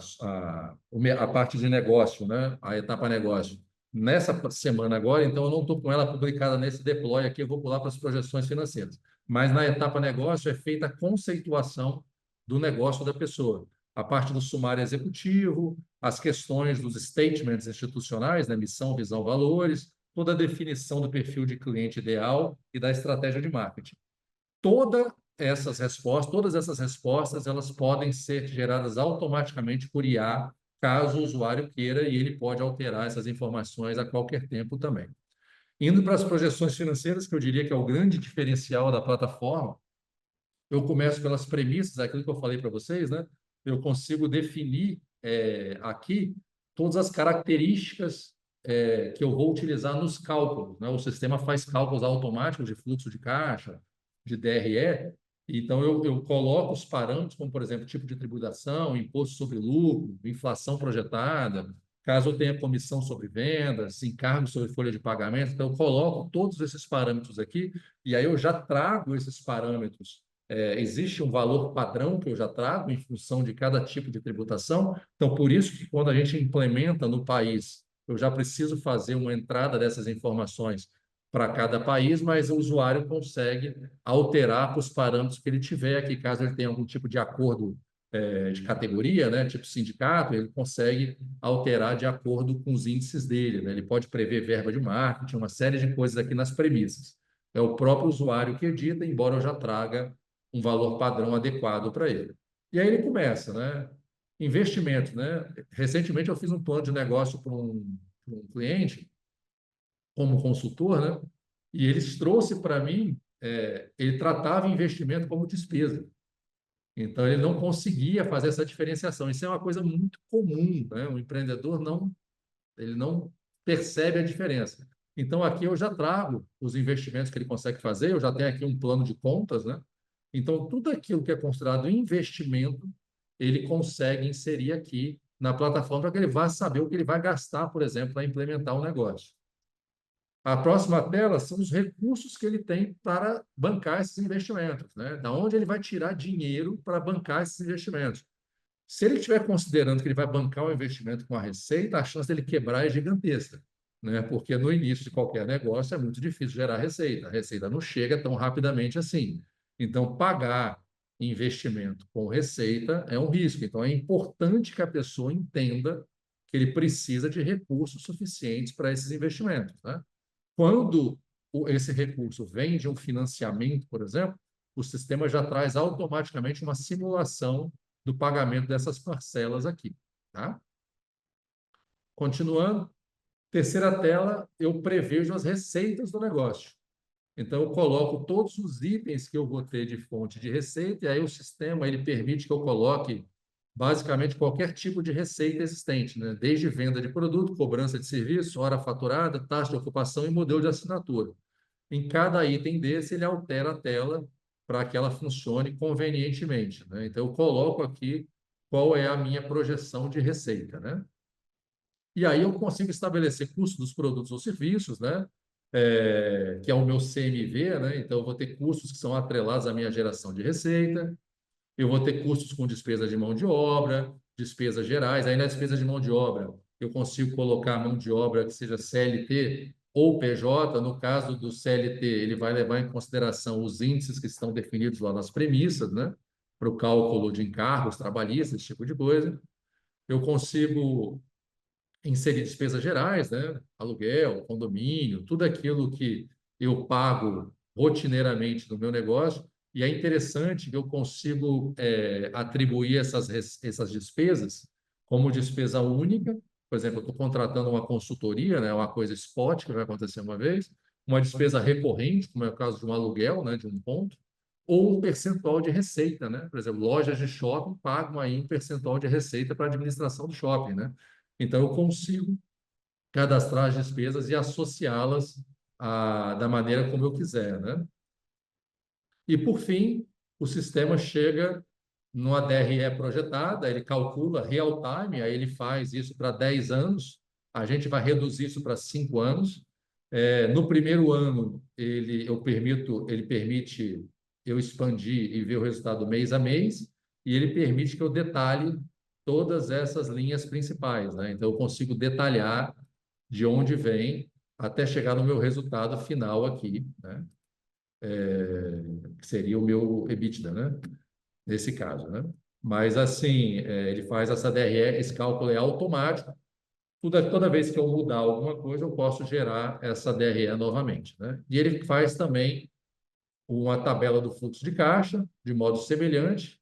parte de negócio, né, a etapa negócio, nessa semana agora, então eu não estou com ela publicada nesse deploy aqui, eu vou pular para as projeções financeiras. Mas na etapa negócio é feita a conceituação do negócio da pessoa. A parte do sumário executivo, as questões dos statements institucionais, né, missão, visão, valores, toda a definição do perfil de cliente ideal e da estratégia de marketing. Todas essas respostas, elas podem ser geradas automaticamente por IA, caso o usuário queira, e ele pode alterar essas informações a qualquer tempo também. Indo para as projeções financeiras, que eu diria que é o grande diferencial da plataforma, eu começo pelas premissas, aquilo que eu falei para vocês, né? Eu consigo definir aqui todas as características que eu vou utilizar nos cálculos, né? O sistema faz cálculos automáticos de fluxo de caixa, de DRE, então eu coloco os parâmetros, como, por exemplo, tipo de tributação, imposto sobre lucro, inflação projetada, caso eu tenha comissão sobre vendas, encargo sobre folha de pagamento, então eu coloco todos esses parâmetros aqui, e aí eu já trago esses parâmetros. Existe um valor padrão que eu já trago em função de cada tipo de tributação. Então, por isso que quando a gente implementa no país, eu já preciso fazer uma entrada dessas informações para cada país, mas o usuário consegue alterar para os parâmetros que ele tiver aqui, caso ele tenha algum tipo de acordo de categoria, né, tipo sindicato, ele consegue alterar de acordo com os índices dele, né? Ele pode prever verba de marketing, uma série de coisas aqui nas premissas. É o próprio usuário que edita, embora eu já traga um valor padrão adequado para ele. E aí ele começa, né? Investimento, né? Recentemente eu fiz um plano de negócio para um cliente, como consultor, né? E eles trouxe para mim, ele tratava investimento como despesa. Então ele não conseguia fazer essa diferenciação. Isso é uma coisa muito comum, né? O empreendedor ele não percebe a diferença. Então aqui eu já trago os investimentos que ele consegue fazer, eu já tenho aqui um plano de contas, né? Então, tudo aquilo que é considerado investimento, ele consegue inserir aqui na plataforma para que ele vá saber o que ele vai gastar, por exemplo, para implementar um negócio. A próxima tela são os recursos que ele tem para bancar esses investimentos, né? Da onde ele vai tirar dinheiro para bancar esses investimentos. Se ele estiver considerando que ele vai bancar o investimento com a receita, a chance dele quebrar é gigantesca, né? Porque no início de qualquer negócio é muito difícil gerar receita. A receita não chega tão rapidamente assim. Então, pagar investimento com receita é um risco. Então, é importante que a pessoa entenda que ele precisa de recursos suficientes para esses investimentos, né? Quando esse recurso vem de um financiamento, por exemplo, o sistema já traz automaticamente uma simulação do pagamento dessas parcelas aqui, tá? Continuando, terceira tela, eu prevejo as receitas do negócio. Então, eu coloco todos os itens que eu vou ter de fonte de receita, e aí o sistema ele permite que eu coloque basicamente qualquer tipo de receita existente, né? Desde venda de produto, cobrança de serviço, hora faturada, taxa de ocupação e modelo de assinatura. Em cada item desse, ele altera a tela para que ela funcione convenientemente, né? Então, eu coloco aqui qual é a minha projeção de receita, né? E aí eu consigo estabelecer custo dos produtos ou serviços, né? Que é o meu CMV, né? Então, eu vou ter custos que são atrelados à minha geração de receita, eu vou ter custos com despesa de mão de obra, despesas gerais. Aí na despesa de mão de obra, eu consigo colocar mão de obra que seja CLT ou PJ. No caso do CLT, ele vai levar em consideração os índices que estão definidos lá nas premissas, né? Para o cálculo de encargos trabalhistas, esse tipo de coisa. Eu consigo inserir despesas gerais, né? Aluguel, condomínio, tudo aquilo que eu pago rotineiramente no meu negócio. E é interessante que eu consigo atribuir essas despesas como despesa única. Por exemplo, eu estou contratando uma consultoria, né? Uma coisa spot que vai acontecer uma vez, uma despesa recorrente, como é o caso de um aluguel, né? De um ponto, ou um percentual de receita, né? Por exemplo, lojas de shopping pagam aí um percentual de receita para a administração do shopping, né? Então, eu consigo cadastrar as despesas e associá-las da maneira como eu quiser, né? E, por fim, o sistema chega numa DRE projetada, ele calcula real time, aí ele faz isso para 10 anos, a gente vai reduzir isso para 5 anos. No primeiro ano, ele permite eu expandir e ver o resultado mês a mês, e ele permite que eu detalhe todas essas linhas principais, né? Então, eu consigo detalhar de onde vem até chegar no meu resultado final aqui, né? Que seria o meu EBITDA, né? Nesse caso, né? Mas, assim, ele faz essa DRE, esse cálculo é automático. Toda vez que eu mudar alguma coisa, eu posso gerar essa DRE novamente, né? E ele faz também uma tabela do fluxo de caixa, de modo semelhante.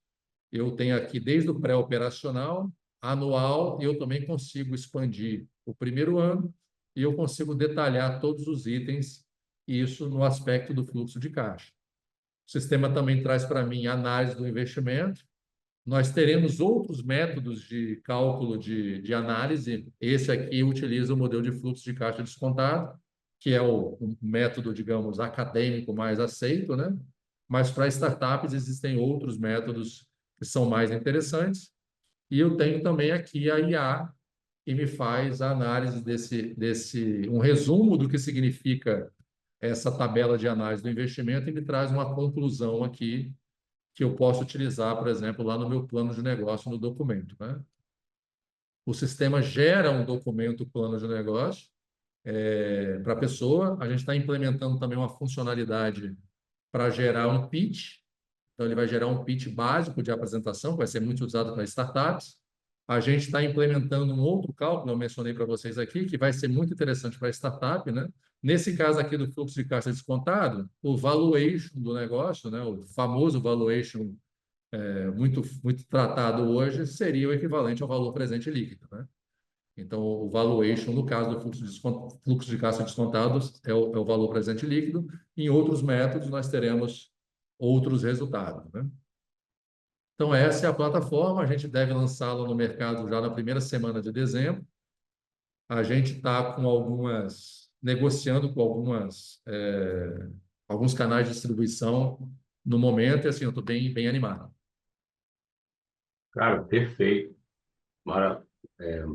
Eu tenho aqui desde o pré-operacional, anual, e eu também consigo expandir o primeiro ano, e eu consigo detalhar todos os itens, isso no aspecto do fluxo de caixa. O sistema também traz para mim análise do investimento. Nós teremos outros métodos de cálculo de análise. Esse aqui utiliza o modelo de fluxo de caixa descontado, que é o método, digamos, acadêmico mais aceito, né? Mas para startups existem outros métodos que são mais interessantes. E eu tenho também aqui a IA, que me faz a análise um resumo do que significa essa tabela de análise do investimento e me traz uma conclusão aqui que eu posso utilizar, por exemplo, lá no meu plano de negócio no documento, né? O sistema gera um documento plano de negócio para a pessoa. A gente está implementando também uma funcionalidade para gerar um pitch. Então, ele vai gerar um pitch básico de apresentação, que vai ser muito usado para startups. A gente está implementando um outro cálculo, eu mencionei para vocês aqui, que vai ser muito interessante para startup, né? Nesse caso aqui do fluxo de caixa descontado, o valuation do negócio, né? O famoso valuation muito tratado hoje, seria o equivalente ao valor presente líquido, né? Então, o valuation, no caso do fluxo de caixa descontado, é o valor presente líquido. Em outros métodos, nós teremos outros resultados, né? Então, essa é a plataforma. A gente deve lançá-la no mercado já na primeira semana de dezembro. A gente está negociando com alguns canais de distribuição no momento, e assim, eu estou bem animado. Cara, perfeito.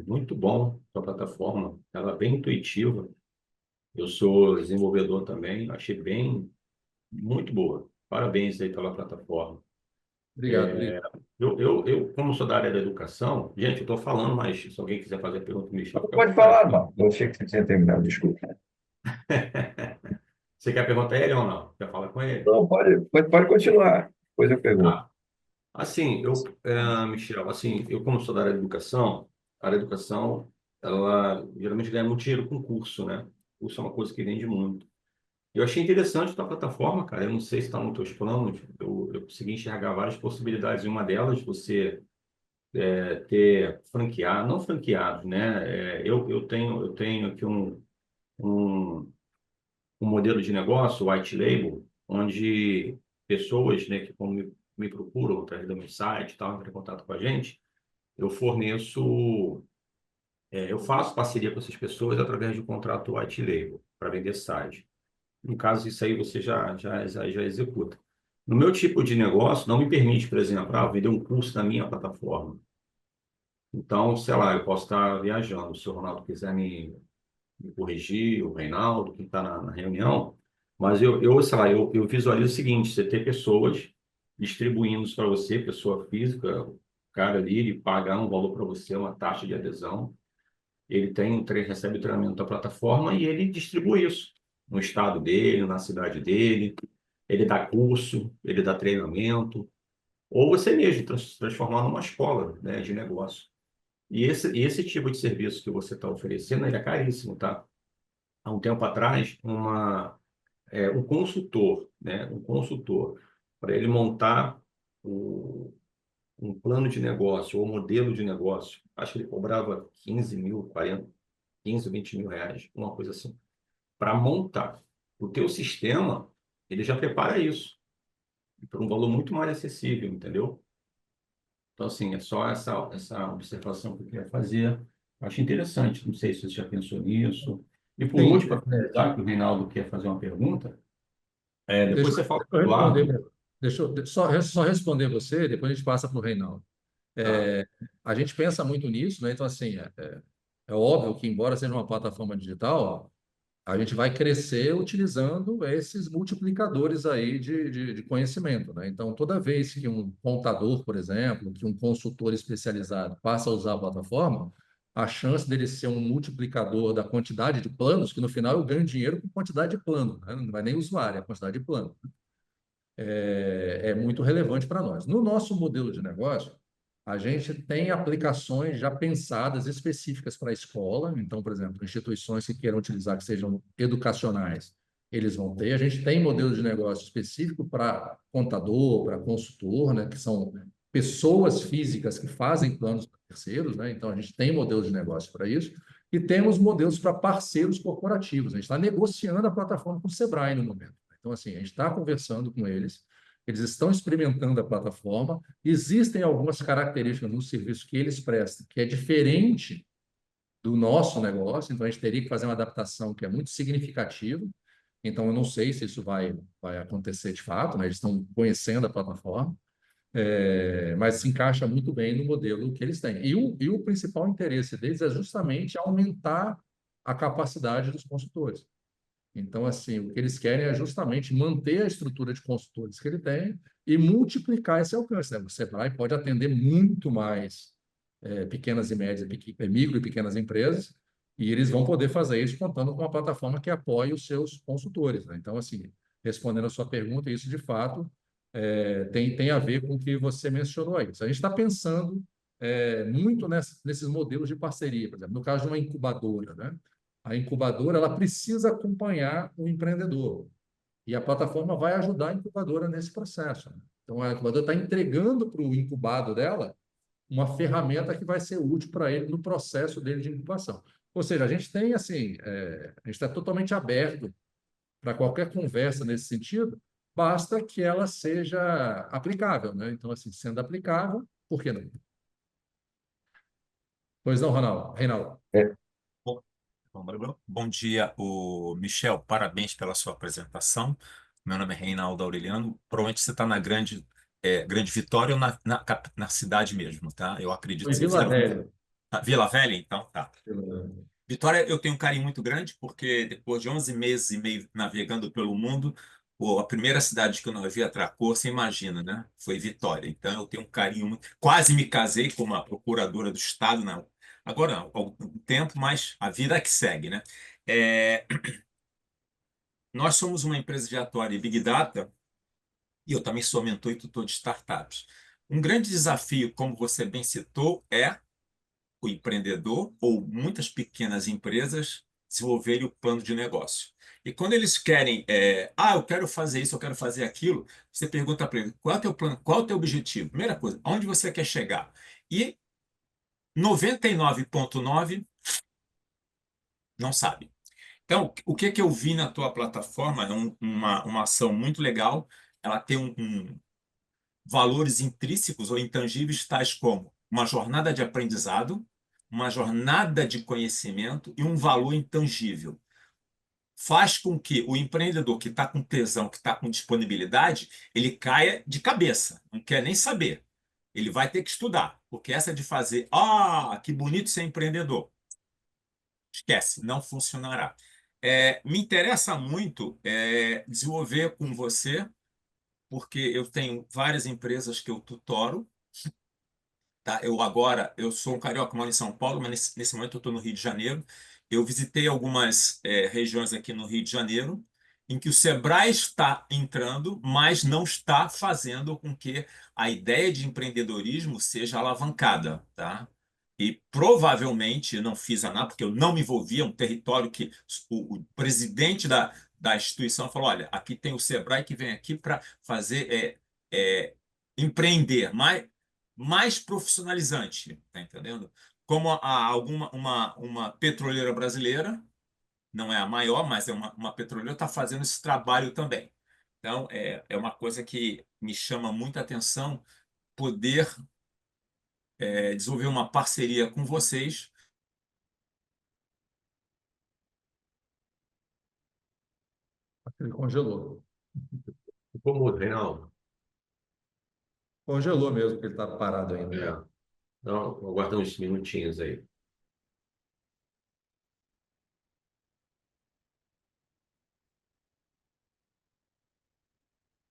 Muito bom a plataforma. Ela é bem intuitiva. Eu sou desenvolvedor também. Achei muito boa. Parabéns aí pela plataforma. Obrigado, obrigado. Eu, como sou da área da educação, gente, eu estou falando, mas se alguém quiser fazer pergunta, me chama. Pode falar, mano. Eu achei que você tinha terminado, desculpa. Você quer perguntar a ele ou não? Quer falar com ele? Não, pode continuar. Depois eu pergunto. Ah, assim, Michel, assim, eu como sou da área da educação, a área da educação, ela geralmente ganha muito dinheiro com curso, né? Curso é uma coisa que vende muito. Eu achei interessante a tua plataforma, cara. Eu não sei se está nos teus planos. Eu consegui enxergar várias possibilidades. E uma delas, você ter franqueado, não franqueado, né? Eu tenho aqui um, um modelo de negócio, white label, onde pessoas, né, que como me procuram através do meu site, e tal, entram em contato com a gente, eu forneço, eu faço parceria com essas pessoas através de um contrato white label para vender site. No caso, isso aí você já executa. No meu tipo de negócio, não me permite, por exemplo, vender um curso na minha plataforma. Então, sei lá, eu posso estar viajando. Se o Ronaldo quiser me corrigir, o Reinaldo, que está na reunião, mas sei lá, eu visualizo o seguinte: você ter pessoas distribuindo isso para você, pessoa física, o cara ali, ele pagar um valor para você, uma taxa de adesão, ele recebe o treinamento da plataforma e ele distribui isso no estado dele, na cidade dele, ele dá curso, ele dá treinamento, ou você mesmo transformar numa escola, né, de negócio. E esse tipo de serviço que você está oferecendo, ele é caríssimo, tá? Há um tempo atrás, um consultor, né? Um consultor, para ele montar um plano de negócio ou modelo de negócio, acho que ele cobrava 15 mil, 40, 15, 20 mil reais, uma coisa assim, para montar. O teu sistema, ele já prepara isso, por um valor muito mais acessível, entendeu? Então, assim, é só essa observação que eu queria fazer. Acho interessante, não sei se você já pensou nisso. E por Sim, último, para finalizar, que o Reinaldo quer fazer uma pergunta, depois deixa você fala eu do responder. lado. Só responder você, depois a gente passa para o Reinaldo. Tá. A gente pensa muito nisso, né? Então, assim, é óbvio que, embora seja uma plataforma digital, a gente vai crescer utilizando esses multiplicadores aí de conhecimento, né? Então, toda vez que um contador, por exemplo, que um consultor especializado passa a usar a plataforma, a chance dele ser um multiplicador da quantidade de planos, que no final eu ganho dinheiro com quantidade de plano, né? Não vai nem usuário, é a quantidade de plano, é muito relevante para nós. No nosso modelo de negócio, A gente tem aplicações já pensadas específicas para a escola. Então, por exemplo, instituições que queiram utilizar, que sejam educacionais, eles vão ter. A gente tem modelo de negócio específico para contador, para consultor, né, que são pessoas físicas que fazem planos para terceiros, né? Então, a gente tem modelo de negócio para isso. E temos modelos para parceiros corporativos. A gente está negociando a plataforma com o Sebrae no momento. Então, assim, a gente está conversando com eles, eles estão experimentando a plataforma. Existem algumas características no serviço que eles prestam, que é diferente do nosso negócio, então a gente teria que fazer uma adaptação que é muito significativa. Então, eu não sei se isso vai acontecer de fato, né? Eles estão conhecendo a plataforma, mas se encaixa muito bem no modelo que eles têm. E o principal interesse deles é justamente aumentar a capacidade dos consultores. Então, assim, o que eles querem é justamente manter a estrutura de consultores que ele tem e multiplicar esse alcance, né? O Sebrae pode atender muito mais pequenas e médias, micro e pequenas empresas, e eles vão poder fazer isso contando com uma plataforma que apoie os seus consultores, né? Então, assim, respondendo a sua pergunta, isso de fato tem a ver com o que você mencionou aí. A gente está pensando muito nesses modelos de parceria, por exemplo, no caso de uma incubadora, né? A incubadora ela precisa acompanhar o empreendedor e a plataforma vai ajudar a incubadora nesse processo, né? Então, a incubadora está entregando para o incubado dela uma ferramenta que vai ser útil para ele no processo dele de incubação. Ou seja, a gente tem assim, a gente está totalmente aberto para qualquer conversa nesse sentido, basta que ela seja aplicável, né? Então, assim, sendo aplicável, por que não? Pois não, Ronaldo? Reinaldo. Bom, bom dia, Michel. Parabéns pela sua apresentação. Meu nome é Reinaldo Aureliano. Provavelmente você está na Grande Vitória ou na cidade mesmo, tá? Eu acredito Foi que você Vila Velha. Vila Velha, então, tá. Vila Velha. Vitória, eu tenho um carinho muito grande, porque depois de 11 meses e meio navegando pelo mundo, a primeira cidade que o navio atracou, você imagina, né? Foi Vitória. Então, eu tenho um carinho muito... Quase me casei com uma procuradora do Estado, não. Agora, não, há algum tempo, mas a vida é que segue, né? É, Nós somos uma empresa de atuar em Big Data, e eu também sou mentor e tutor de startups. Um grande desafio, como você bem citou, é o empreendedor ou muitas pequenas empresas desenvolverem o plano de negócio. E quando eles querem, eu quero fazer isso, eu quero fazer aquilo, você pergunta para ele, qual é o teu plano, qual é o teu objetivo? Primeira coisa, aonde você quer chegar? E 99,9 não sabe. Então, o que que eu vi na tua plataforma é uma ação muito legal, ela tem valores intrínsecos ou intangíveis, tais como uma jornada de aprendizado, uma jornada de conhecimento e um valor intangível. Faz com que o empreendedor que está com tesão, que está com disponibilidade, ele caia de cabeça, não quer nem saber. Ele vai ter que estudar, porque essa de fazer, que bonito ser empreendedor, esquece, não funcionará. Me interessa muito desenvolver com você, porque eu tenho várias empresas que eu tutoro, tá? Eu sou um carioca, moro em São Paulo, mas nesse momento eu estou no Rio de Janeiro. Eu visitei algumas regiões aqui no Rio de Janeiro, em que o Sebrae está entrando, mas não está fazendo com que a ideia de empreendedorismo seja alavancada, tá? E provavelmente não fiz a nada, porque eu não me envolvia, um território que o presidente da instituição falou: olha, aqui tem o Sebrae que vem aqui para fazer empreender, mais profissionalizante, tá entendendo? Como uma petroleira brasileira, não é a maior, mas é uma petroleira, está fazendo esse trabalho também. Então, é uma coisa que me chama muita atenção poder desenvolver uma parceria com vocês. Ele congelou. Ficou mudo, Reinaldo. Congelou mesmo, porque ele está parado ainda. Então, aguarda uns minutinhos aí.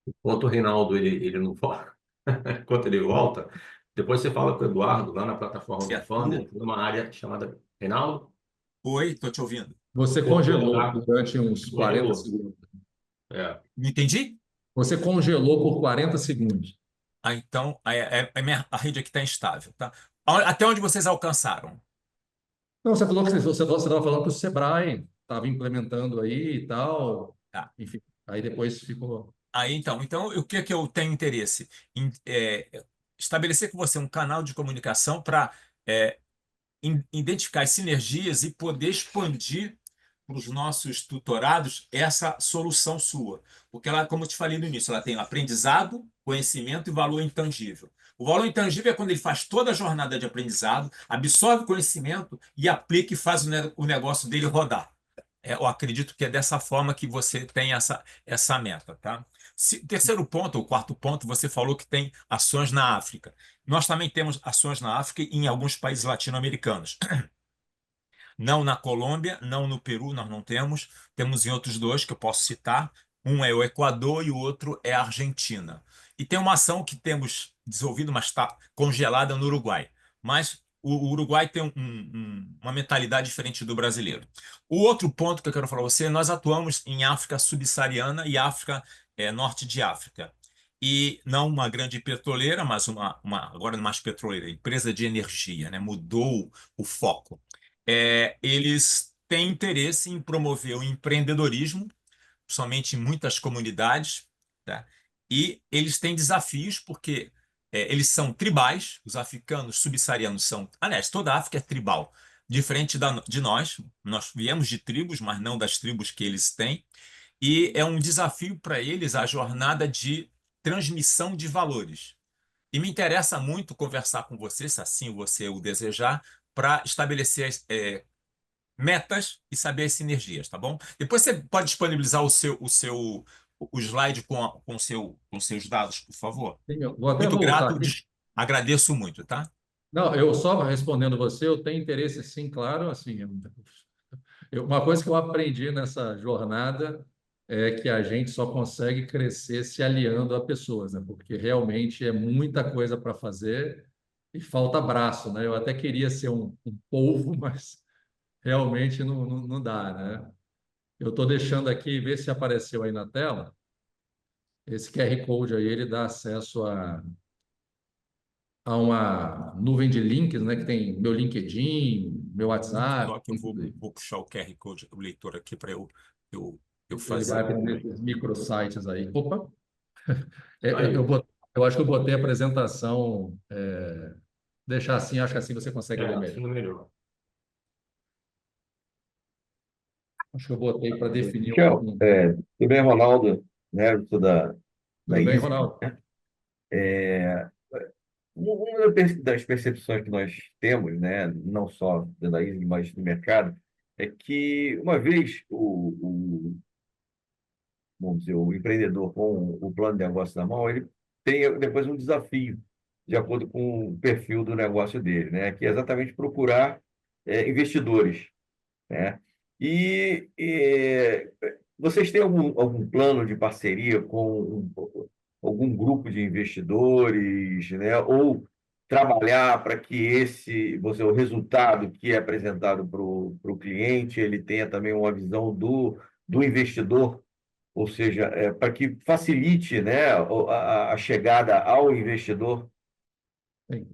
Enquanto o Reinaldo ele não volta, enquanto ele volta, depois você fala com o Eduardo lá na plataforma do Funder, tem uma área chamada Reinaldo. Oi, estou te ouvindo. Você congelou durante uns 40 segundos. Não entendi? Você congelou por 40 segundos. Então, a rede aqui está instável, tá? Até onde vocês alcançaram? Não, você falou que você estava falando que o Sebrae estava implementando aí e tal. Tá. Enfim, aí depois ficou. Aí, então, o que é que eu tenho interesse? Em estabelecer com você um canal de comunicação para identificar as sinergias e poder expandir para os nossos tutorados essa solução sua. Porque ela, como eu te falei no início, ela tem aprendizado, conhecimento e valor intangível. O valor intangível é quando ele faz toda a jornada de aprendizado, absorve conhecimento e aplica e faz o negócio dele rodar. Eu acredito que é dessa forma que você tem essa meta, tá? Terceiro ponto, ou quarto ponto, você falou que tem ações na África. Nós também temos ações na África e em alguns países latino-americanos. Não na Colômbia, não no Peru, nós não temos. Temos em outros dois que eu posso citar. Um é o Equador e o outro é a Argentina. E tem uma ação que temos desenvolvido, mas está congelada no Uruguai. Mas o Uruguai tem uma mentalidade diferente do brasileiro. O outro ponto que eu quero falar para você, nós atuamos em África subsaariana e África, norte de África. E não uma grande petroleira, mas agora mais petroleira, empresa de energia, né? Mudou o foco. Eles têm interesse em promover o empreendedorismo, somente em muitas comunidades, tá? E eles têm desafios porque eles são tribais, os africanos subsaarianos são, aliás, toda a África é tribal, diferente de nós viemos de tribos, mas não das tribos que eles têm, e é um desafio para eles a jornada de transmissão de valores. E me interessa muito conversar com você, se assim você o desejar, para estabelecer metas e saber as sinergias, tá bom? Depois você pode disponibilizar o slide com seus dados, por favor. Sim, eu vou até Muito voltar grato, aqui. agradeço muito, tá? Não, eu só respondendo você, eu tenho interesse, sim, claro, assim, uma coisa que eu aprendi nessa jornada é que a gente só consegue crescer se aliando a pessoas, né? Porque realmente é muita coisa para fazer e falta braço, né? Eu até queria ser um polvo, mas realmente não dá, né? Eu estou deixando aqui, ver se apareceu aí na tela. Esse QR Code aí, ele dá acesso a uma nuvem de links, né? Que tem meu LinkedIn, meu WhatsApp, Só que eu vou puxar o QR Code do leitor aqui para eu ele vai fazer. aprender esses microsites aí. Opa! Aí, Eu acho que eu botei a apresentação, deixar assim, acho que assim você consegue ver melhor. assim é melhor. Acho que eu botei para definir um Michel, pouquinho. tudo bem, Ronaldo, né, da Tudo bem, ISE. Ronaldo? Uma das percepções que nós temos, né, não só da ISE, mas do mercado, é que uma vez vamos dizer, o empreendedor com o plano de negócio na mão, ele tem depois um desafio, de acordo com o perfil do negócio dele, né, que é exatamente procurar investidores, né? E vocês têm algum plano de parceria com algum grupo de investidores, né? Ou trabalhar para que o resultado que é apresentado para o cliente, ele tenha também uma visão do investidor, ou seja, para que facilite, né, a chegada ao investidor. Sim.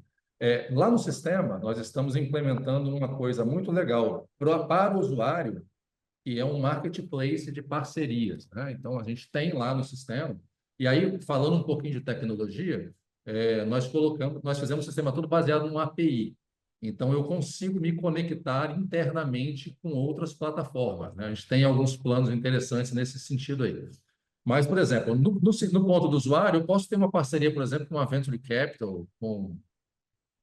Lá no sistema, nós estamos implementando uma coisa muito legal para o usuário, que é um marketplace de parcerias, né? Então, a gente tem lá no sistema. E aí, falando um pouquinho de tecnologia, nós fizemos o sistema todo baseado numa API. Então, eu consigo me conectar internamente com outras plataformas, né? A gente tem alguns planos interessantes nesse sentido aí. Mas, por exemplo, no ponto do usuário, eu posso ter uma parceria, por exemplo, com a Venture Capital, com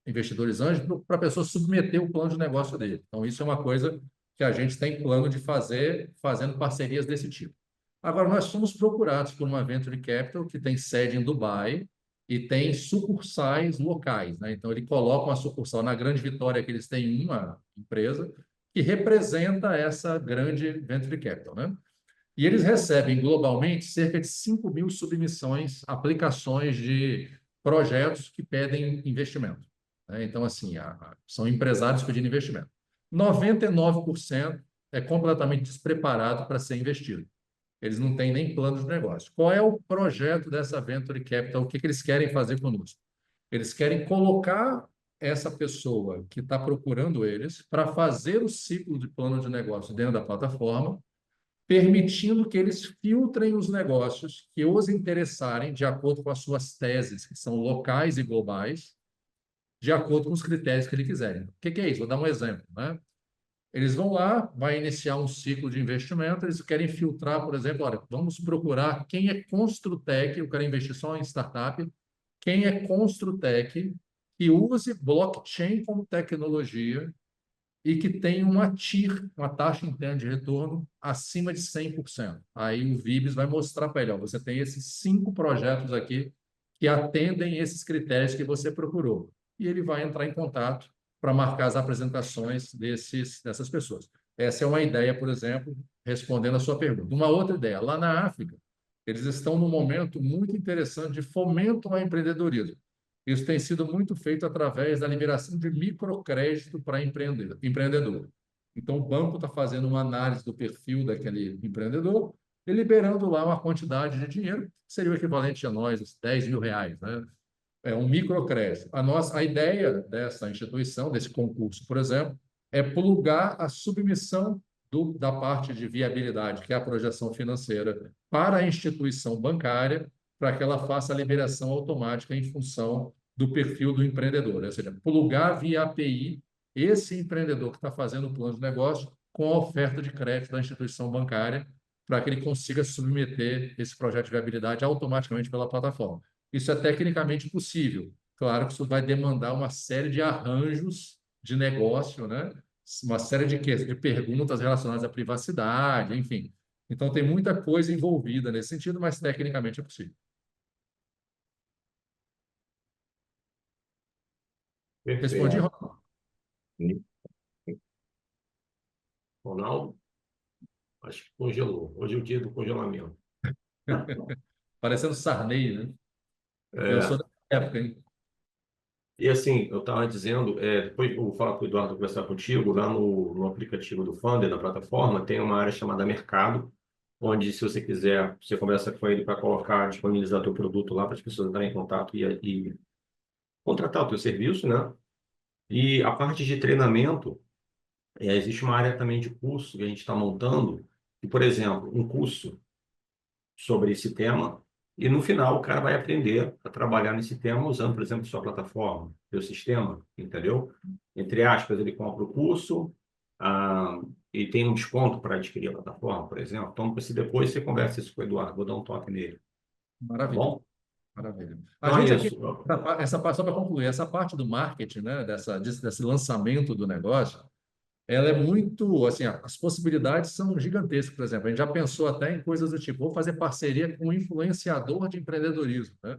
investidores anjos, para a pessoa submeter o plano de negócio dele. Então, isso é uma coisa que a gente tem plano de fazer, fazendo parcerias desse tipo. Agora, nós somos procurados por uma Venture Capital que tem sede em Dubai e tem sucursais locais, né? Então, ele coloca uma sucursal na Grande Vitória, que eles têm uma empresa que representa essa grande Venture Capital, né? E eles recebem globalmente cerca de 5.000 submissões, aplicações de projetos que pedem investimento, né? Então, assim, são empresários pedindo investimento. 99% é completamente despreparado para ser investido. Eles não têm nem plano de negócio. Qual é o projeto dessa Venture Capital? O que eles querem fazer conosco? Eles querem colocar essa pessoa que está procurando eles para fazer o ciclo de plano de negócio dentro da plataforma, permitindo que eles filtrem os negócios que os interessarem de acordo com as suas teses, que são locais e globais, de acordo com os critérios que eles quiserem. O que é isso? Vou dar um exemplo, né? Eles vão lá, vai iniciar um ciclo de investimento, eles querem filtrar, por exemplo, olha, vamos procurar quem é Construtec, eu quero investir só em startup, quem é Construtec que use blockchain como tecnologia e que tem uma TIR, uma taxa interna de retorno, acima de 100%. Aí o VIBS vai mostrar para ele, ó, você tem esses 5 projetos aqui que atendem esses critérios que você procurou. E ele vai entrar em contato para marcar as apresentações dessas pessoas. Essa é uma ideia, por exemplo, respondendo a sua pergunta. Uma outra ideia, lá na África, eles estão num momento muito interessante de fomento ao empreendedorismo. Isso tem sido muito feito através da liberação de microcrédito para empreendedor. Então, o banco está fazendo uma análise do perfil daquele empreendedor e liberando lá uma quantidade de dinheiro, que seria o equivalente a nós, R$ 10.000, né? É um microcrédito. A ideia dessa instituição, desse concurso, por exemplo, é plugar a submissão da parte de viabilidade, que é a projeção financeira, para a instituição bancária, para que ela faça a liberação automática em função do perfil do empreendedor. Ou seja, plugar via API esse empreendedor que está fazendo o plano de negócio com a oferta de crédito da instituição bancária, para que ele consiga submeter esse projeto de viabilidade automaticamente pela plataforma. Isso é tecnicamente possível. Claro que isso vai demandar uma série de arranjos de negócio, né? Uma série de perguntas relacionadas à privacidade, enfim. Então, tem muita coisa envolvida nesse sentido, mas tecnicamente é possível. Respondi, Perfeito. Ronaldo? Ronaldo, acho que congelou. Hoje é o dia do congelamento. Parecendo Sarney, né? Eu sou É, da época, hein? e assim, eu estava dizendo, depois eu vou falar com o Eduardo conversar contigo, lá no aplicativo do Funder, na plataforma, tem uma área chamada Mercado, onde, se você quiser, você conversa com ele para colocar, disponibilizar teu produto lá para as pessoas entrarem em contato e contratar o teu serviço, né? E a parte de treinamento, existe uma área também de curso que a gente está montando, e, por exemplo, um curso sobre esse tema, e no final o cara vai aprender a trabalhar nesse tema usando, por exemplo, sua plataforma, seu sistema, entendeu? Entre aspas, ele compra o curso, e tem um desconto para adquirir a plataforma, por exemplo. Então, se depois você conversa isso com o Eduardo, vou dar um toque nele, tá Maravilha. bom? Maravilha. A Então é gente aqui, isso. só para concluir, essa parte do marketing, né, desse lançamento do negócio, ela é muito, assim, as possibilidades são gigantescas, por exemplo, a gente já pensou até em coisas do tipo, vou fazer parceria com um influenciador de empreendedorismo, né?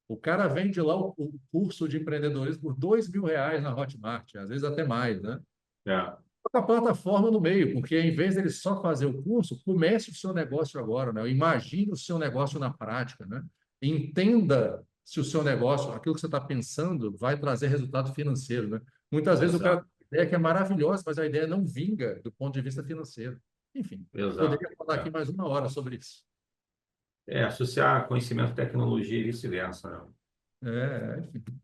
O cara vende lá o curso de empreendedorismo por R$ 2.000 na Hotmart, às vezes até mais, né? É, A plataforma no meio, porque em vez dele só fazer o curso, comece o seu negócio agora, né? Imagine o seu negócio na prática, né? Entenda se o seu negócio, aquilo que você está pensando, vai trazer resultado financeiro, né? Muitas vezes o cara exato, tem uma ideia que é maravilhosa, mas a ideia não vinga do ponto de vista financeiro. Enfim, exato. poderia falar aqui mais 1 hora sobre isso. Associar conhecimento, tecnologia e vice-versa, né? Enfim.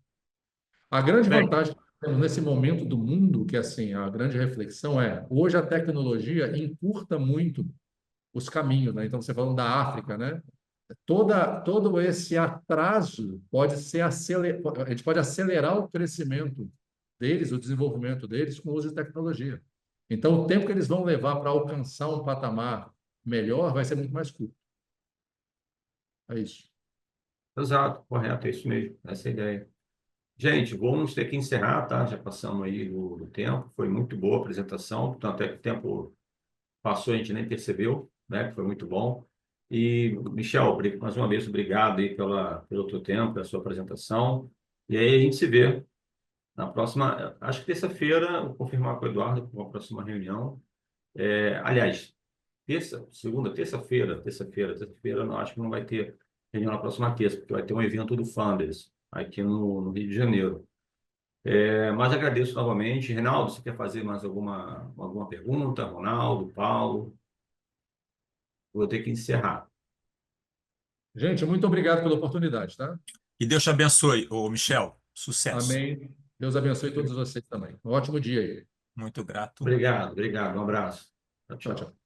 A grande Bem, vantagem que temos nesse momento do mundo, que assim, a grande reflexão é, hoje a tecnologia encurta muito os caminhos, né? Então, você falando da África, né? Todo esse atraso pode ser a gente pode acelerar o crescimento deles, o desenvolvimento deles com o uso de tecnologia. Então, o tempo que eles vão levar para alcançar um patamar melhor vai ser muito mais curto. É isso. exato, correto, é isso mesmo, essa é a ideia. Gente, vamos ter que encerrar, tá? Já passamos aí do tempo, foi muito boa a apresentação, tanto é que o tempo passou, a gente nem percebeu, né? Que foi muito bom. E, Michel, mais uma vez, obrigado aí pelo teu tempo, pela sua apresentação. E aí a gente se vê na próxima, acho que terça-feira, vou confirmar com o Eduardo com a próxima reunião. Aliás, terça-feira, não, acho que não vai ter reunião na próxima terça, porque vai ter um evento do Funders aqui no Rio de Janeiro. Mas agradeço novamente. Reinaldo, você quer fazer mais alguma pergunta? Ronaldo, Paulo? vou ter que encerrar. Gente, muito obrigado pela oportunidade, tá? E Deus te abençoe, ô Michel. Sucesso. Amém. Deus abençoe todos vocês também. Um ótimo dia aí. Muito grato. Obrigado, obrigado. Um abraço. Tchau, Tchau, tchau. tchau.